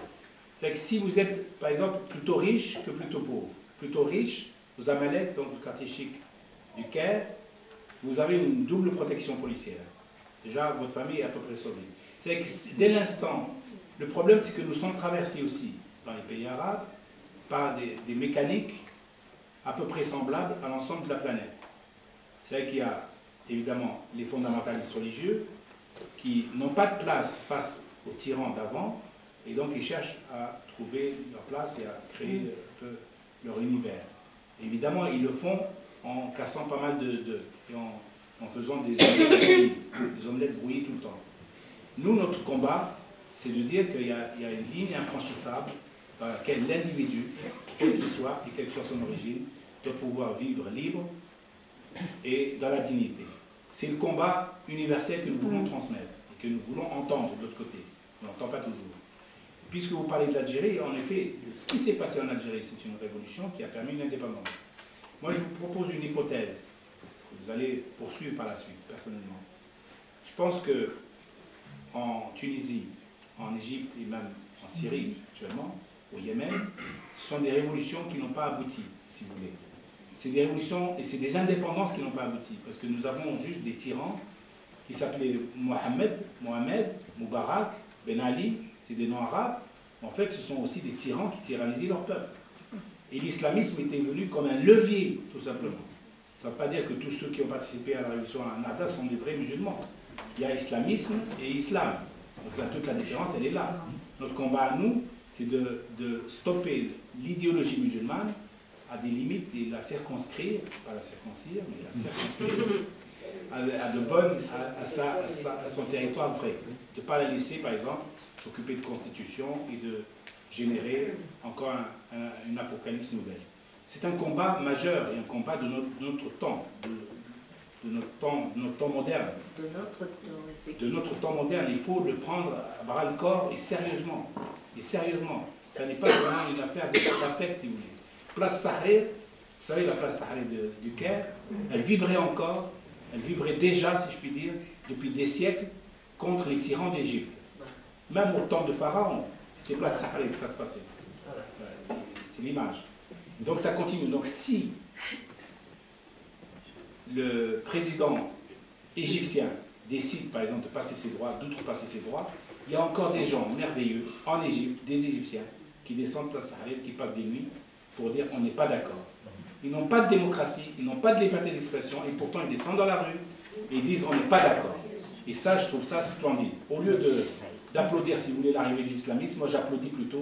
C'est-à-dire que si vous êtes, par exemple, plutôt riche que plutôt pauvre, plutôt riche, aux Amalek, donc le quartier chic du Caire, vous avez une double protection policière. Déjà, votre famille est à peu près sauvée. C'est-à-dire que dès l'instant, le problème c'est que nous sommes traversés aussi, dans les pays arabes, par des mécaniques à peu près semblables à l'ensemble de la planète. C'est-à-dire qu'il y a évidemment les fondamentalistes religieux qui n'ont pas de place face aux tyrans d'avant et donc ils cherchent à trouver leur place et à créer un peu leur univers. Et évidemment, ils le font en cassant pas mal et en faisant des omelettes brouillées tout le temps. Nous, notre combat, c'est de dire qu'il y a une ligne infranchissable dans laquelle l'individu, quel qu'il soit et quelle que soit son origine, doit pouvoir vivre libre et dans la dignité. C'est le combat universel que nous voulons transmettre et que nous voulons entendre de l'autre côté. On n'entend pas toujours. Puisque vous parlez de l'Algérie, en effet, ce qui s'est passé en Algérie, c'est une révolution qui a permis l'indépendance. Moi, je vous propose une hypothèse que vous allez poursuivre par la suite, personnellement. Je pense que en Tunisie, en Égypte et même en Syrie, actuellement, au Yémen, ce sont des révolutions qui n'ont pas abouti, si vous voulez. C'est des révolutions et c'est des indépendances qui n'ont pas abouti, parce que nous avons juste des tyrans qui s'appelaient Mohamed, Moubarak, Ben Ali, c'est des noms arabes. En fait, ce sont aussi des tyrans qui tyrannisaient leur peuple. Et l'islamisme était venu comme un levier, tout simplement. Ça ne veut pas dire que tous ceux qui ont participé à la révolution à Nada sont des vrais musulmans. Il y a islamisme et islam. Donc là, toute la différence, elle est là. Notre combat à nous, c'est de stopper l'idéologie musulmane à des limites et la circonscrire, pas la circoncire, mais la circonscrire à son territoire vrai. De ne pas la laisser, par exemple, s'occuper de constitution et de générer encore une apocalypse nouvelle. C'est un combat majeur et un combat de notre temps, de notre temps moderne. De notre temps moderne. Il faut le prendre à bras le corps et sérieusement. Et sérieusement. Ça n'est pas vraiment une affaire d'affect, si vous voulez. Place Sahel, savez, la place Tahrir du Caire, elle vibrait encore, elle vibrait déjà, si je puis dire, depuis des siècles, contre les tyrans d'Égypte. Même au temps de Pharaon, c'était place Tahrir que ça se passait. C'est l'image. Donc ça continue. Donc si le président égyptien décide, par exemple, de passer ses droits, d'outrepasser ses droits, il y a encore des gens merveilleux en Égypte, des Égyptiens, qui descendent place Tahrir, qui passent des nuits pour dire on n'est pas d'accord. Ils n'ont pas de démocratie, ils n'ont pas de liberté d'expression, et pourtant ils descendent dans la rue et ils disent on n'est pas d'accord. Et ça, je trouve ça splendide. Au lieu d'applaudir, si vous voulez, l'arrivée de l'islamisme, moi j'applaudis plutôt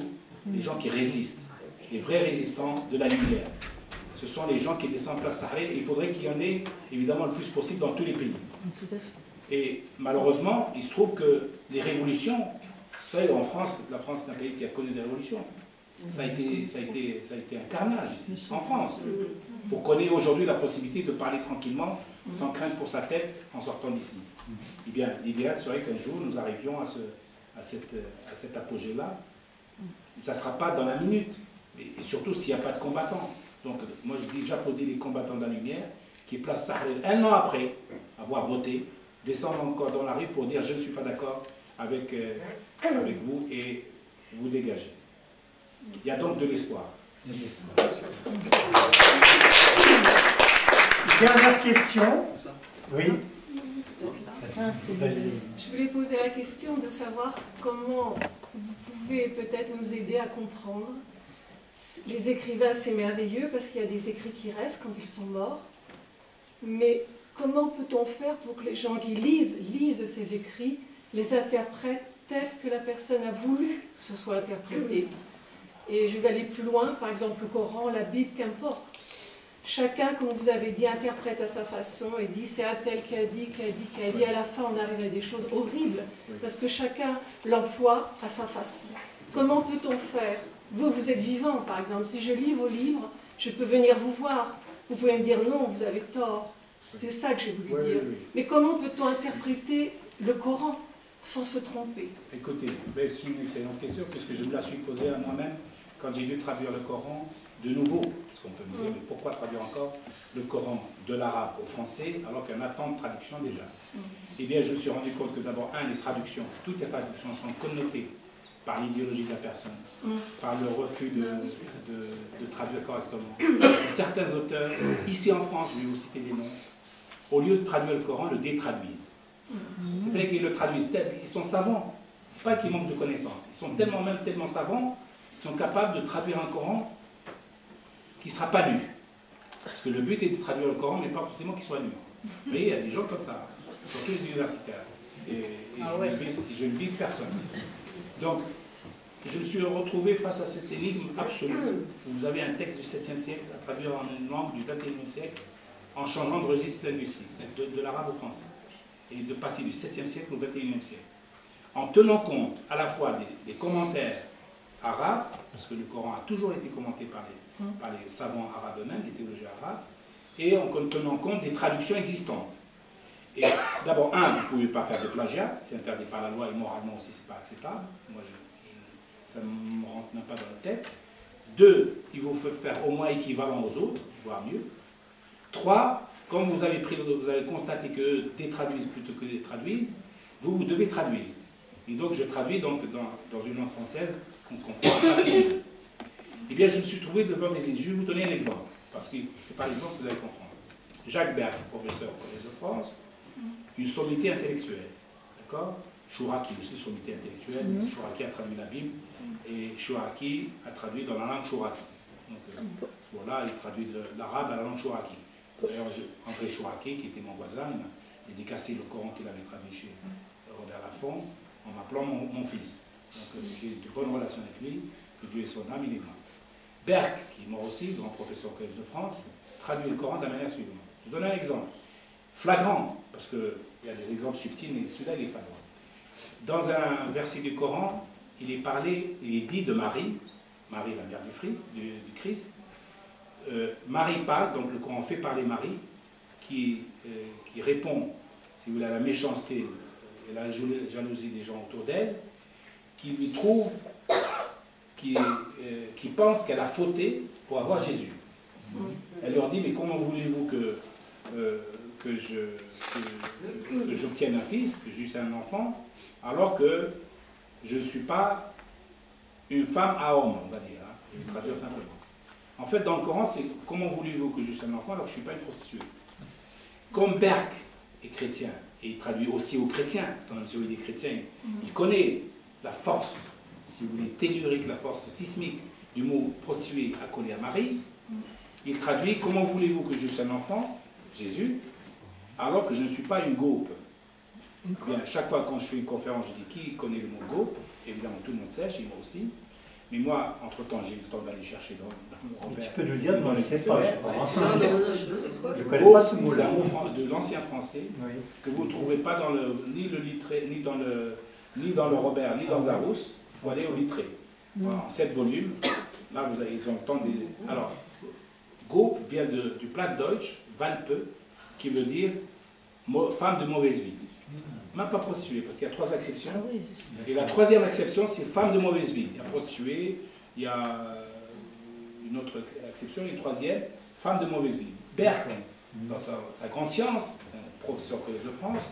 les gens qui résistent, les vrais résistants de la lumière. Ce sont les gens qui descendent place Tahrir, et il faudrait qu'il y en ait évidemment le plus possible dans tous les pays. Et malheureusement, il se trouve que les révolutions, vous savez, en France, la France est un pays qui a connu des révolutions. Ça a été un carnage ici, en France, pour qu'on ait aujourd'hui la possibilité de parler tranquillement, sans crainte pour sa tête, en sortant d'ici. Eh bien, l'idéal serait qu'un jour, nous arrivions à cet apogée-là. Ça ne sera pas dans la minute, et surtout s'il n'y a pas de combattants. Donc, moi je dis, j'applaudis les combattants de la lumière, qui placent Tahrir un an après avoir voté, descendre encore dans la rue pour dire je ne suis pas d'accord avec vous et vous dégagez. Il y a donc de l'espoir. Dernière question. Oui. Je voulais poser la question de savoir comment vous pouvez peut-être nous aider à comprendre. Les écrivains, c'est merveilleux parce qu'il y a des écrits qui restent quand ils sont morts. Mais comment peut-on faire pour que les gens qui lisent ces écrits les interprètent tels que la personne a voulu que ce soit interprété? Et je vais aller plus loin, par exemple le Coran, la Bible, qu'importe. Chacun, comme vous avez dit, interprète à sa façon et dit c'est un tel qui a dit, qui a dit, qui a dit. À la fin, on arrive à des choses horribles parce que chacun l'emploie à sa façon. Comment peut-on faire? Vous êtes vivant, par exemple. Si je lis vos livres, je peux venir vous voir. Vous pouvez me dire non, vous avez tort. C'est ça que j'ai voulu dire. Mais comment peut-on interpréter le Coran sans se tromper? Écoutez, c'est une excellente question, puisque je me la suis posée à moi-même quand j'ai dû traduire le Coran de nouveau. Parce qu'on peut me dire, mais pourquoi traduire encore le Coran de l'arabe au français, alors qu'il y en a tant de traductions déjà? Eh bien, je me suis rendu compte que d'abord, les traductions, toutes les traductions sont connotées par l'idéologie de la personne, par le refus de traduire correctement. Et certains auteurs, ici en France, je vais vous citer des noms, au lieu de traduire le Coran, le détraduisent. C'est-à-dire qu'ils le traduisent, ils sont savants. C'est pas qu'ils manquent de connaissances. Ils sont tellement savants qu'ils sont capables de traduire un Coran qui ne sera pas lu. Parce que le but est de traduire le Coran, mais pas forcément qu'il soit lu. Vous voyez, il y a des gens comme ça, surtout les universitaires. Et je ne vise personne. Donc, je me suis retrouvé face à cette énigme absolue. Vous avez un texte du 7e siècle à traduire en une langue du 21e siècle en changeant de registre linguistique, de l'arabe au français, et de passer du 7e siècle au 21e siècle. En tenant compte à la fois des commentaires arabes, parce que le Coran a toujours été commenté par les savants arabes eux-mêmes, les théologiens arabes, et en tenant compte des traductions existantes. Et d'abord, vous ne pouvez pas faire de plagiat, c'est interdit par la loi et moralement aussi, c'est pas acceptable. Moi, ça ne me rentre même pas dans la tête. 2, il faut faire au moins équivalent aux autres, voire mieux. 3, comme vous avez constaté qu'eux détraduisent plutôt que détraduisent, vous devez traduire. Et donc, je traduis donc dans une langue française qu'on comprend pas. Eh bien, je me suis trouvé devant des idées. Je vais vous donner un exemple, parce que c'est pas l'exemple que vous allez comprendre. Jacques Berg, professeur au Collège de France, une sommité intellectuelle, d'accord? Chouraki aussi, sommité intellectuelle. Chouraki a traduit la Bible, et Chouraki a traduit dans la langue Chouraki. Donc, à ce moment-là, il traduit de l'arabe à la langue Chouraki. D'ailleurs, André Chouraki, qui était mon voisin, il m'a dédicacé le Coran qu'il avait traduit chez Robert Laffont, en m'appelant mon fils. Donc, j'ai de bonnes relations avec lui, que Dieu ait son âme, il est mort. Berck, qui est mort aussi, grand professeur au Collège de France, traduit le Coran de la manière suivante. Je vous donne un exemple, flagrant, parce qu'il y a des exemples subtils, mais celui-là, il est flagrant. Dans un verset du Coran, il est dit de Marie, la mère du Christ, Marie parle, donc le Coran fait parler Marie, qui répond, si vous voulez, à la méchanceté et à la jalousie des gens autour d'elle, qui lui trouve, qui pense qu'elle a fauté pour avoir Jésus. Elle dit, mais comment voulez-vous que j'obtienne un fils, que j'eusse un enfant, alors que je ne suis pas une femme à homme, on va dire. Hein. Je vais traduire simplement. En fait, dans le Coran, c'est comment voulez-vous que j'eusse un enfant alors que je ne suis pas une prostituée. Comme Berck est chrétien, et il traduit aussi aux chrétiens, dans la mesure où il est chrétien, il connaît la force, si vous voulez, tellurique, la force sismique du mot prostituée accolé à Marie. Il traduit comment voulez-vous que j'eusse un enfant, Jésus, alors que je ne suis pas une gaupe. Bien, chaque fois quand je fais une conférence, je dis qui connaît le mot gaupe. Évidemment, tout le monde sait, chez moi aussi. Mais moi, entre-temps, j'ai eu le temps d'aller chercher dans mon repère. Tu peux nous dire, dans les sais pas, je crois. Je ne connais Gaupe, pas ce c'est mot-là. un mot de l'ancien français que vous ne trouverez pas dans ni le littré, ni dans le Robert, ni dans le Larousse. Il faut aller au littré. Voilà, en 7 volumes. Là, vous avez le temps des... Alors, Gaupe vient du Plattdeutsch, Walpe, qui veut dire femme de mauvaise vie. Même pas prostituée, parce qu'il y a 3 acceptions. Et la 3e acception, c'est femme de mauvaise vie. Il y a prostituée, il y a une autre acception, et une 3e, femme de mauvaise vie. Berck, dans sa grande science, professeur au Collège de France,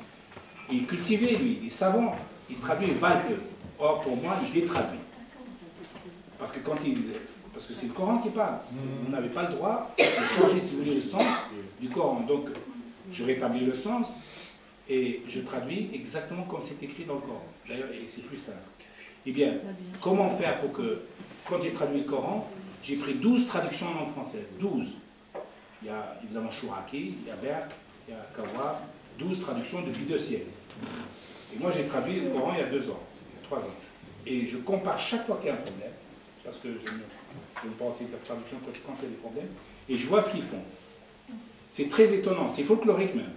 il est cultivé, lui, il est savant, il traduit Walpe. Or, pour moi, il détraduit. Parce que parce que c'est le Coran qui parle. Vous n'avez pas le droit de changer, si vous voulez, le sens du Coran. Donc, je rétablis le sens et je traduis exactement comme c'est écrit dans le Coran. D'ailleurs, et c'est plus simple. Eh bien, comment faire pour que, quand j'ai traduit le Coran, j'ai pris 12 traductions en langue française. 12. Il y a évidemment Chouraki, il y a Berck, il y a Kawa, 12 traductions depuis 2 siècles. Et moi, j'ai traduit le Coran il y a 2 ans, il y a 3 ans. Et je compare chaque fois qu'il y a un problème, parce que je ne pense que la traduction quand il y a des problèmes, et je vois ce qu'ils font. C'est très étonnant, c'est folklorique même.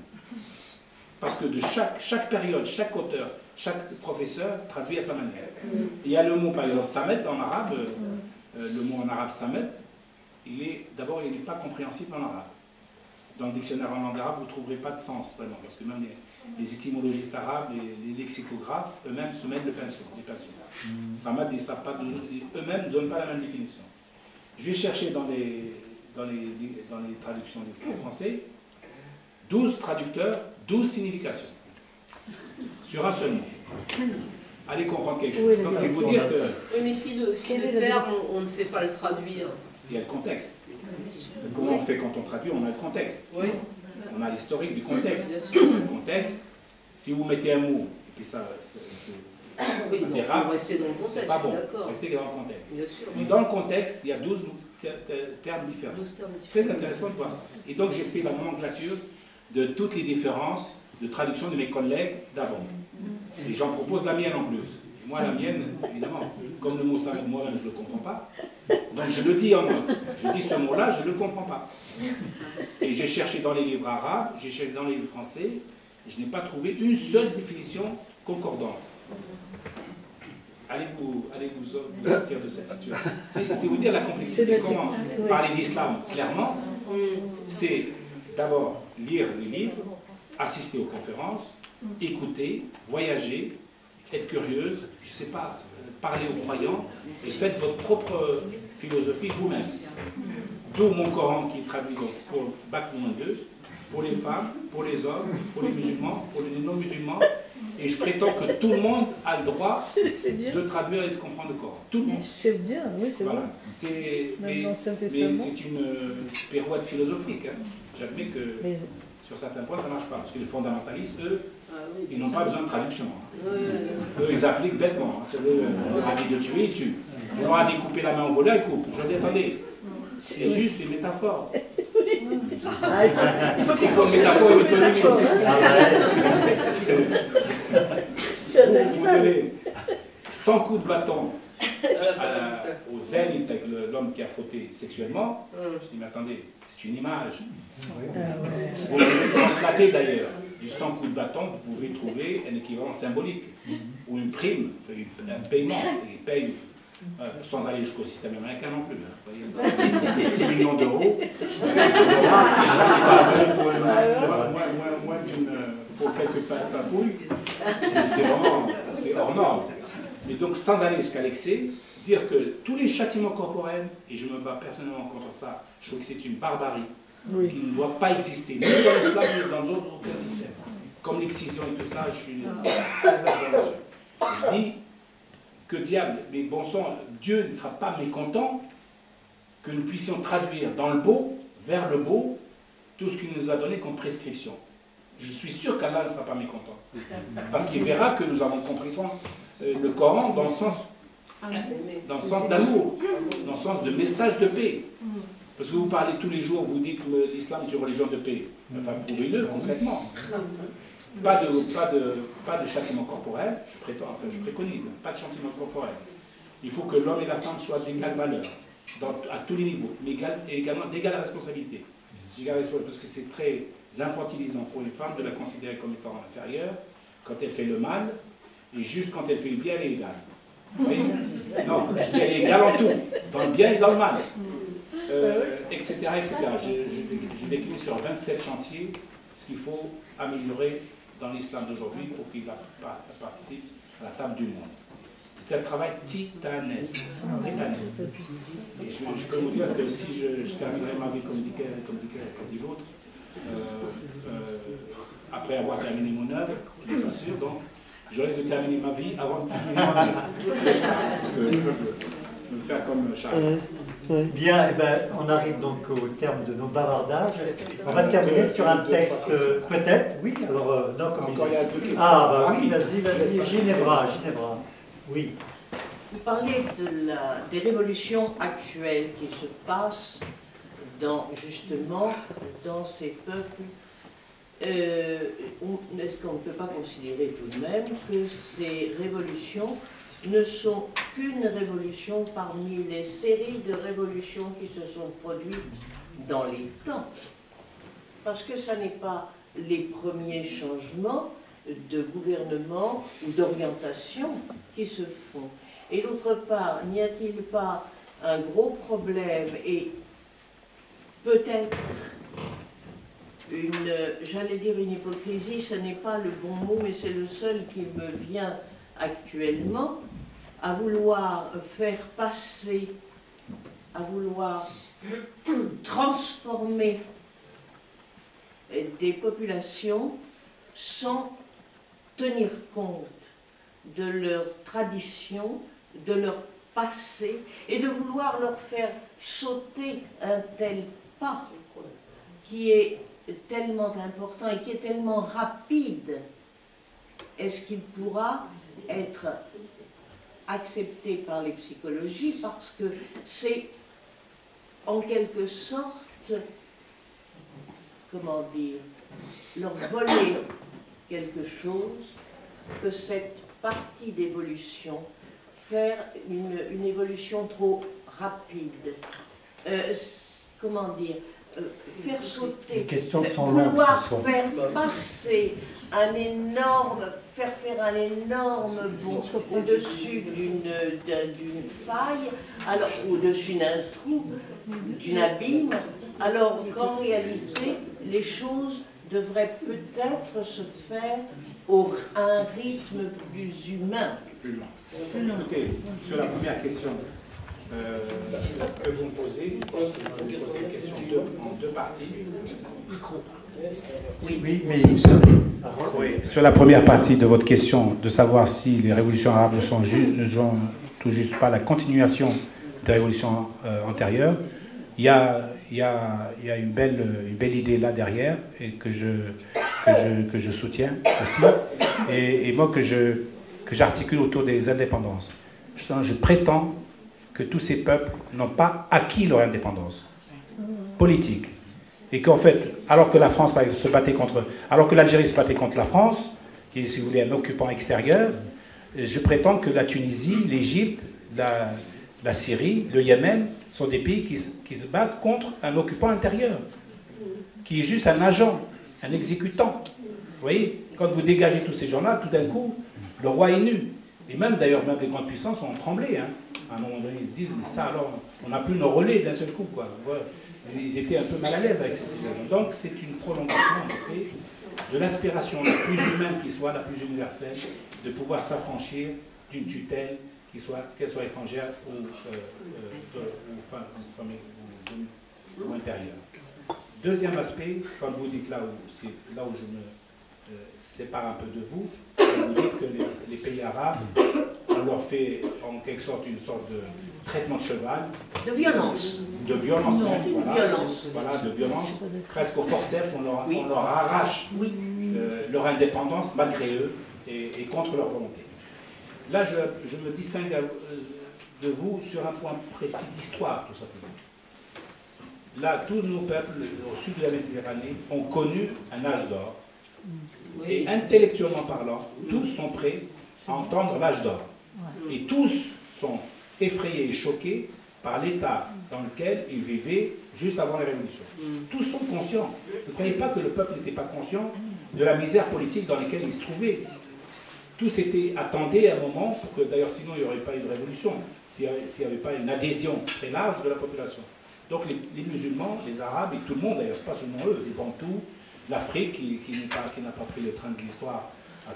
Parce que de chaque période, chaque auteur, chaque professeur traduit à sa manière. Il y a le mot, par exemple, samet en arabe, le mot en arabe samet, d'abord, il n'est pas compréhensible en arabe. Dans le dictionnaire en langue arabe, vous ne trouverez pas de sens, vraiment, parce que même les étymologistes arabes, les lexicographes, eux-mêmes se mettent le pinceau, les pinceaux. Samet, ils ne savent pas, eux-mêmes ne donnent pas la même définition. Je vais chercher dans les traductions du français, 12 traducteurs, 12 significations, sur un seul mot. Allez comprendre quelque chose. Donc c'est vous dire que... Oui, mais si le terme, on ne sait pas le traduire. Il y a le contexte. Comment on fait quand on traduit? On a le contexte. Oui. On a l'historique du contexte. Le contexte, si vous mettez un mot, et puis ça dérape, rester dans le contexte, c'est pas bon. d'accord. Restez dans le contexte. Bien sûr. Mais dans le contexte, il y a 12 termes différents. Très intéressant de voir ça. Et donc j'ai fait la nomenclature de toutes les différences de traduction de mes collègues d'avant. Et j'en propose la mienne en plus. Et moi, la mienne, évidemment, comme le mot s'arrête moi-même, je ne le comprends pas. Donc je le dis en note. Je dis ce mot-là, je ne le comprends pas. Et j'ai cherché dans les livres arabes, j'ai cherché dans les livres français, et je n'ai pas trouvé une seule définition concordante. Allez vous sortir de cette situation. C'est vous dire la complexité. Comment parler d'islam clairement, c'est d'abord lire les livres, assister aux conférences, écouter, voyager, être curieuse, je ne sais pas, parler aux croyants et faites votre propre philosophie vous-même. D'où mon Coran qui est traduit donc pour Bac -2, pour les femmes, pour les hommes, pour les musulmans, pour les non-musulmans. Et je prétends que tout le monde a le droit de traduire et de comprendre le Coran. Tout le monde. C'est bien, oui, c'est voilà. vrai. Mais c'est une pirouette philosophique. Hein. J'admets que sur certains points, ça ne marche pas. Parce que les fondamentalistes, eux, ils n'ont pas besoin de traduction. Hein. Eux, ils appliquent bêtement. Hein. C'est l'avis de tuer, ils tuent. Si on a découpé la main en voleur, ils coupent. Je dis, attendez, c'est juste une métaphore. Il faut qu'il faut une métaphore et l'autonomie. Vous donnez 100 coups de bâton aux zénistes avec l'homme qui a fauté sexuellement. Je dis, mais attendez, c'est une image. Vous pouvez translater d'ailleurs du 100 coups de bâton, vous pouvez trouver un équivalent symbolique ou une prime, un paiement. Ils payent sans aller jusqu'au système américain non plus. Hein. 6 millions d'euros, c'est moins pour quelques papouilles, c'est hors norme. Mais donc, sans aller jusqu'à l'excès, dire que tous les châtiments corporels, et je me bats personnellement contre ça, je trouve que c'est une barbarie, qui ne doit pas exister, ni dans l'islam, ni dans aucun système. Comme l'excision et tout ça, je suis très important là-dessus. Je dis que diable, mais bon sang, Dieu ne sera pas mécontent que nous puissions traduire dans le beau, vers le beau, tout ce qu'il nous a donné comme prescription. Je suis sûr qu'Allah ne sera pas mécontent. Parce qu'il verra que nous avons compris le Coran dans le sens d'amour, dans le sens de message de paix. Parce que vous parlez tous les jours, vous dites que l'islam est une religion de paix. Enfin, prouvez-le concrètement. Pas de châtiment corporel, je préconise, pas de châtiment corporel. Il faut que l'homme et la femme soient d'égale valeur, à tous les niveaux, mais également d'égale responsabilité. Parce que c'est très infantilisant pour une femme de la considérer comme étant inférieure quand elle fait le mal, et juste quand elle fait le bien, elle est égale. Vous voyez? Non, je dis elle est égale en tout, dans le bien et dans le mal. Etc. etc. Je décline sur 27 chantiers ce qu'il faut améliorer dans l'islam d'aujourd'hui pour qu'il participe à la table du monde. C'est un travail titanesque. Et je peux vous dire que si je terminerai ma vie comme dit l'autre, après avoir terminé mon œuvre, ce n'est pas sûr, donc je risque de terminer ma vie avant de terminer mon œuvre. Parce que je peux me faire comme Charles. Bien, eh ben, on arrive donc au terme de nos bavardages. On va terminer sur un texte, peut-être, oui, alors, non, comme encore il y a 2 questions. Ah, bah oui, vas-y, Ginevra. Oui. Vous parlez des révolutions actuelles qui se passent justement dans ces peuples. Est-ce qu'on ne peut pas considérer tout de même que ces révolutions ne sont qu'une révolution parmi les séries de révolutions qui se sont produites dans les temps? Parce que ce n'est pas les premiers changements de gouvernement ou d'orientation qui se font. Et d'autre part, n'y a-t-il pas un gros problème et peut-être j'allais dire une hypocrisie, ce n'est pas le bon mot, mais c'est le seul qui me vient actuellement, à vouloir faire passer, à vouloir transformer des populations sans tenir compte de leur tradition, de leur passé, et de vouloir leur faire sauter un tel pas qui est tellement important et qui est tellement rapide. Est-ce qu'il pourra être accepté par les psychologies, parce que c'est en quelque sorte, comment dire, leur voler quelque chose que cette partie d'évolution, faire une évolution trop rapide. Comment dire, faire sauter, vouloir faire passer faire un énorme bond au-dessus d'une faille, alors au-dessus d'un trou, d'une abîme, alors qu'en réalité, les choses devraient peut-être se faire à un rythme plus humain. Écoutez, sur la première question que vous me posez, je pense que vous me posez une question en 2 parties. Oui, mais... Oui, sur la première partie de votre question, de savoir si les révolutions arabes ne sont tout juste pas la continuation des révolutions antérieures, il y a une belle idée là derrière, et que je soutiens aussi, et moi que j'articule autour des indépendances. Je prétends que tous ces peuples n'ont pas acquis leur indépendance politique. Et qu'en fait, alors que la France, par exemple, alors que l'Algérie se battait contre la France, qui est, si vous voulez, un occupant extérieur, je prétends que la Tunisie, l'Égypte, la Syrie, le Yémen sont des pays qui se battent contre un occupant intérieur, qui est juste un agent, un exécutant. Vous voyez, quand vous dégagez tous ces gens-là, tout d'un coup, le roi est nu. Et même d'ailleurs, même les grandes puissances ont tremblé. Hein. À un moment donné, ils se disent, mais ça alors, on n'a plus nos relais d'un seul coup, quoi. Ils étaient un peu mal à l'aise avec cette situation. Donc c'est une prolongation, en effet, de l'aspiration la plus humaine qui soit, la plus universelle, de pouvoir s'affranchir d'une tutelle, qu'elle soit étrangère ou intérieure. Deuxième aspect, quand vous dites là où je me sépare un peu de vous, vous dites que les pays arabes, on leur fait en quelque sorte une sorte de traitement de cheval. De violence. De violence, Non, voilà, violence. voilà, de violence, presque au forceps, on leur arrache leur indépendance malgré eux et contre leur volonté. Là, je me distingue de vous sur un point précis d'histoire, tout simplement. Là, tous nos peuples au sud de la Méditerranée ont connu un âge d'or. Et intellectuellement parlant, tous sont prêts à entendre l'âge d'or. Et tous sont effrayés et choqués par l'état dans lequel ils vivaient juste avant la Révolution. Tous sont conscients. Ne croyez pas que le peuple n'était pas conscient de la misère politique dans laquelle il se trouvait. Tous attendaient à un moment, pour que d'ailleurs sinon il n'y aurait pas eu de révolution, s'il n'y avait pas une adhésion très large de la population. Donc les musulmans, les arabes et tout le monde d'ailleurs, pas seulement eux, les Bantous, l'Afrique qui n'a pas pris le train de l'histoire à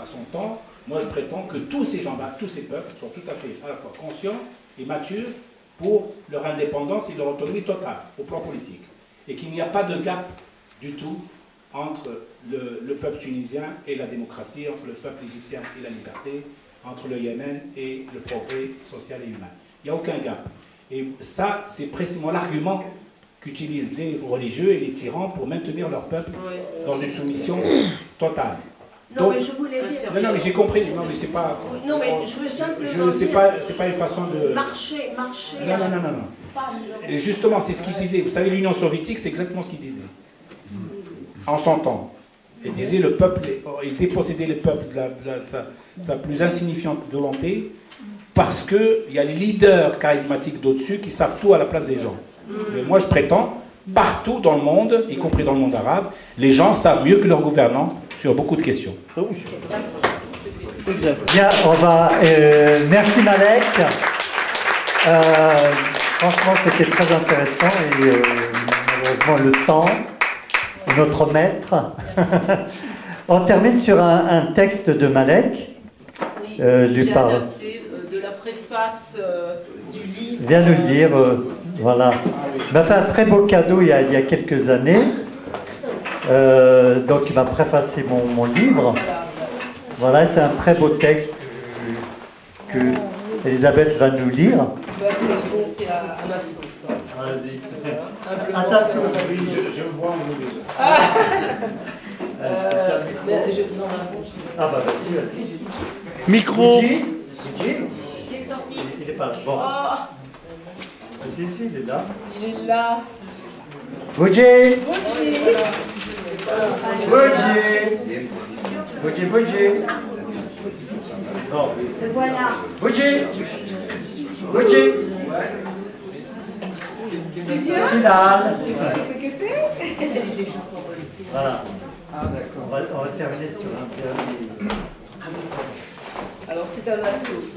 son temps, moi je prétends que tous ces gens-là, tous ces peuples sont tout à fait à la fois conscients et matures pour leur indépendance et leur autonomie totale au plan politique. Et qu'il n'y a pas de gap du tout entre le peuple tunisien et la démocratie, entre le peuple égyptien et la liberté, entre le Yémen et le progrès social et humain. Il n'y a aucun gap. Et ça, c'est précisément l'argument qu'utilisent les religieux et les tyrans pour maintenir leur peuple dans une soumission totale. Non, donc, mais je voulais dire... Non, mais j'ai compris. Non, mais c'est pas... Non, mais je veux simplement dire... C'est pas une façon de... Marcher... Non. Et justement, c'est ce qu'il disait. Vous savez, l'Union soviétique, c'est exactement ce qu'il disait. En son temps. Il disait, le peuple... Il dépossédait le peuple de sa plus insignifiante volonté parce qu'il y a les leaders charismatiques d'au-dessus qui savent tout à la place des gens. Mais moi, je prétends, partout dans le monde, y compris dans le monde arabe, les gens savent mieux que leurs gouvernants sur beaucoup de questions. Bien, on va... merci Malek. Franchement, c'était très intéressant et malheureusement, le temps est notre maître. On termine sur un texte de Malek. J'ai adapté de la préface du livre. Il vient nous le dire, voilà. Il m'a fait un très beau cadeau il y a quelques années. Donc il m'a préfacé mon livre. Voilà, c'est un très beau texte que Elisabeth va nous lire. C'est à ma sauce. Vas-y. À ta sauce. Oui, je bois en eau. Ah bah vas-y. Micro. Il est pas là. Bon. Si, il est là. Il est là. Boudji. Bon. Voilà. Boudji. C'est bien. Final. Qu'est-ce Voilà. On va terminer sur un dernier. Alors c'est à ma sauce.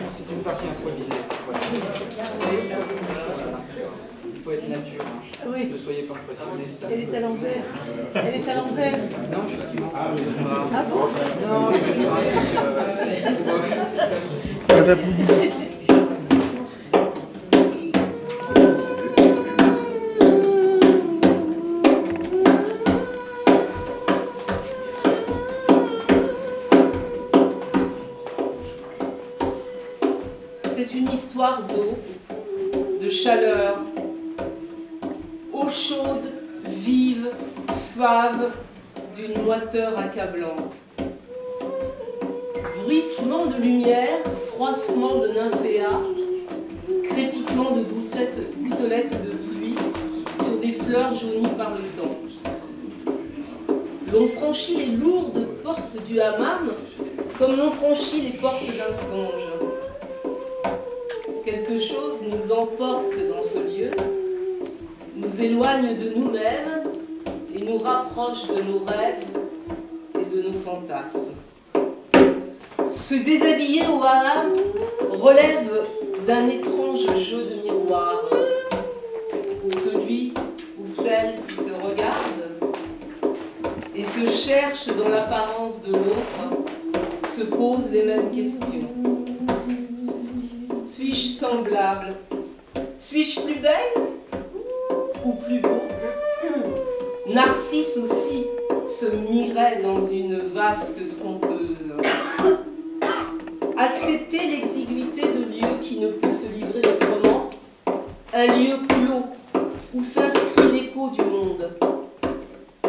C'est une partie improvisée. Voilà. Il faut être nature. Hein. Oui. Ne soyez pas impressionniste. Elle est à l'envers. Elle est à l'envers. Non, justement. Ah bon? Non, je vais faire un truc. C'est une histoire d'eau, de chaleur, eau chaude, vive, suave, d'une moiteur accablante. Bruissement de lumière, froissement de nymphéas, crépitement de gouttelettes de pluie sur des fleurs jaunies par le temps. L'on franchit les lourdes portes du hammam comme l'on franchit les portes d'un songe. Quelque chose nous emporte dans ce lieu, nous éloigne de nous-mêmes et nous rapproche de nos rêves et de nos fantasmes. Se déshabiller au hammam relève d'un étrange jeu de miroir, où celui ou celle qui se regarde et se cherche dans l'apparence de l'autre se pose les mêmes questions. Suis-je semblable? Suis-je plus belle ou plus beau? Narcisse aussi se mirait dans une vaste trompeuse. Accepter l'exiguïté de lieu qui ne peut se livrer autrement, un lieu clos où s'inscrit l'écho du monde.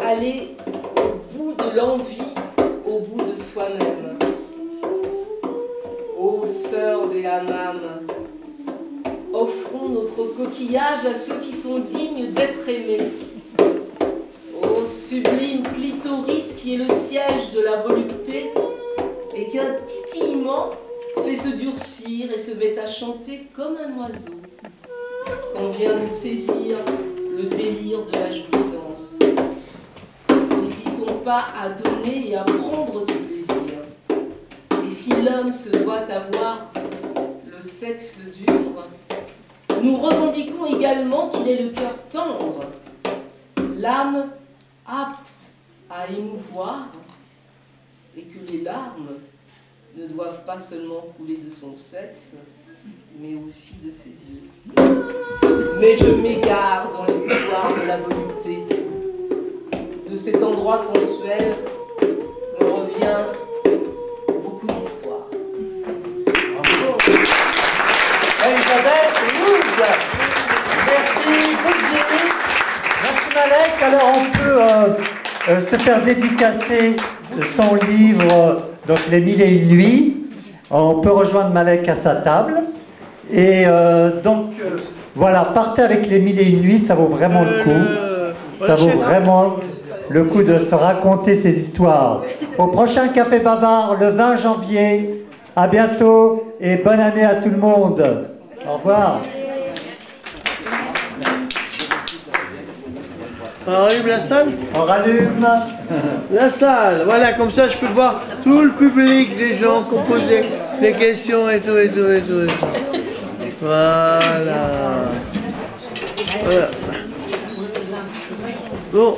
Aller au bout de l'envie, au bout de soi-même. Ô sœurs des hammams, offrons notre coquillage à ceux qui sont dignes d'être aimés. Ô sublime clitoris qui est le siège de la volupté et qu'un titillement fait se durcir et se met à chanter comme un oiseau quand vient nous saisir le délire de la jouissance. N'hésitons pas à donner et à prendre du plaisir. Et si l'homme se doit avoir le sexe dur, nous revendiquons également qu'il est le cœur tendre, l'âme apte à émouvoir, et que les larmes ne doivent pas seulement couler de son sexe, mais aussi de ses yeux. Mais je m'égare dans les couloirs de la volupté. De cet endroit sensuel me revient beaucoup d'histoire. Elisabeth Wood. Merci, Boudjiri. Merci Malek. Alors on peut se faire dédicacer son livre, donc Les Mille et Une Nuits. On peut rejoindre Malek à sa table. Et voilà, partez avec Les Mille et Une Nuits, ça vaut vraiment le coup. Ça vaut vraiment le coup de se raconter ces histoires. Au prochain Café Bavard, le 20 janvier. À bientôt et bonne année à tout le monde. Au revoir. On rallume la salle? On rallume la salle. Voilà, comme ça je peux voir tout le public des gens qui ont posé des questions et tout. Voilà. Bon.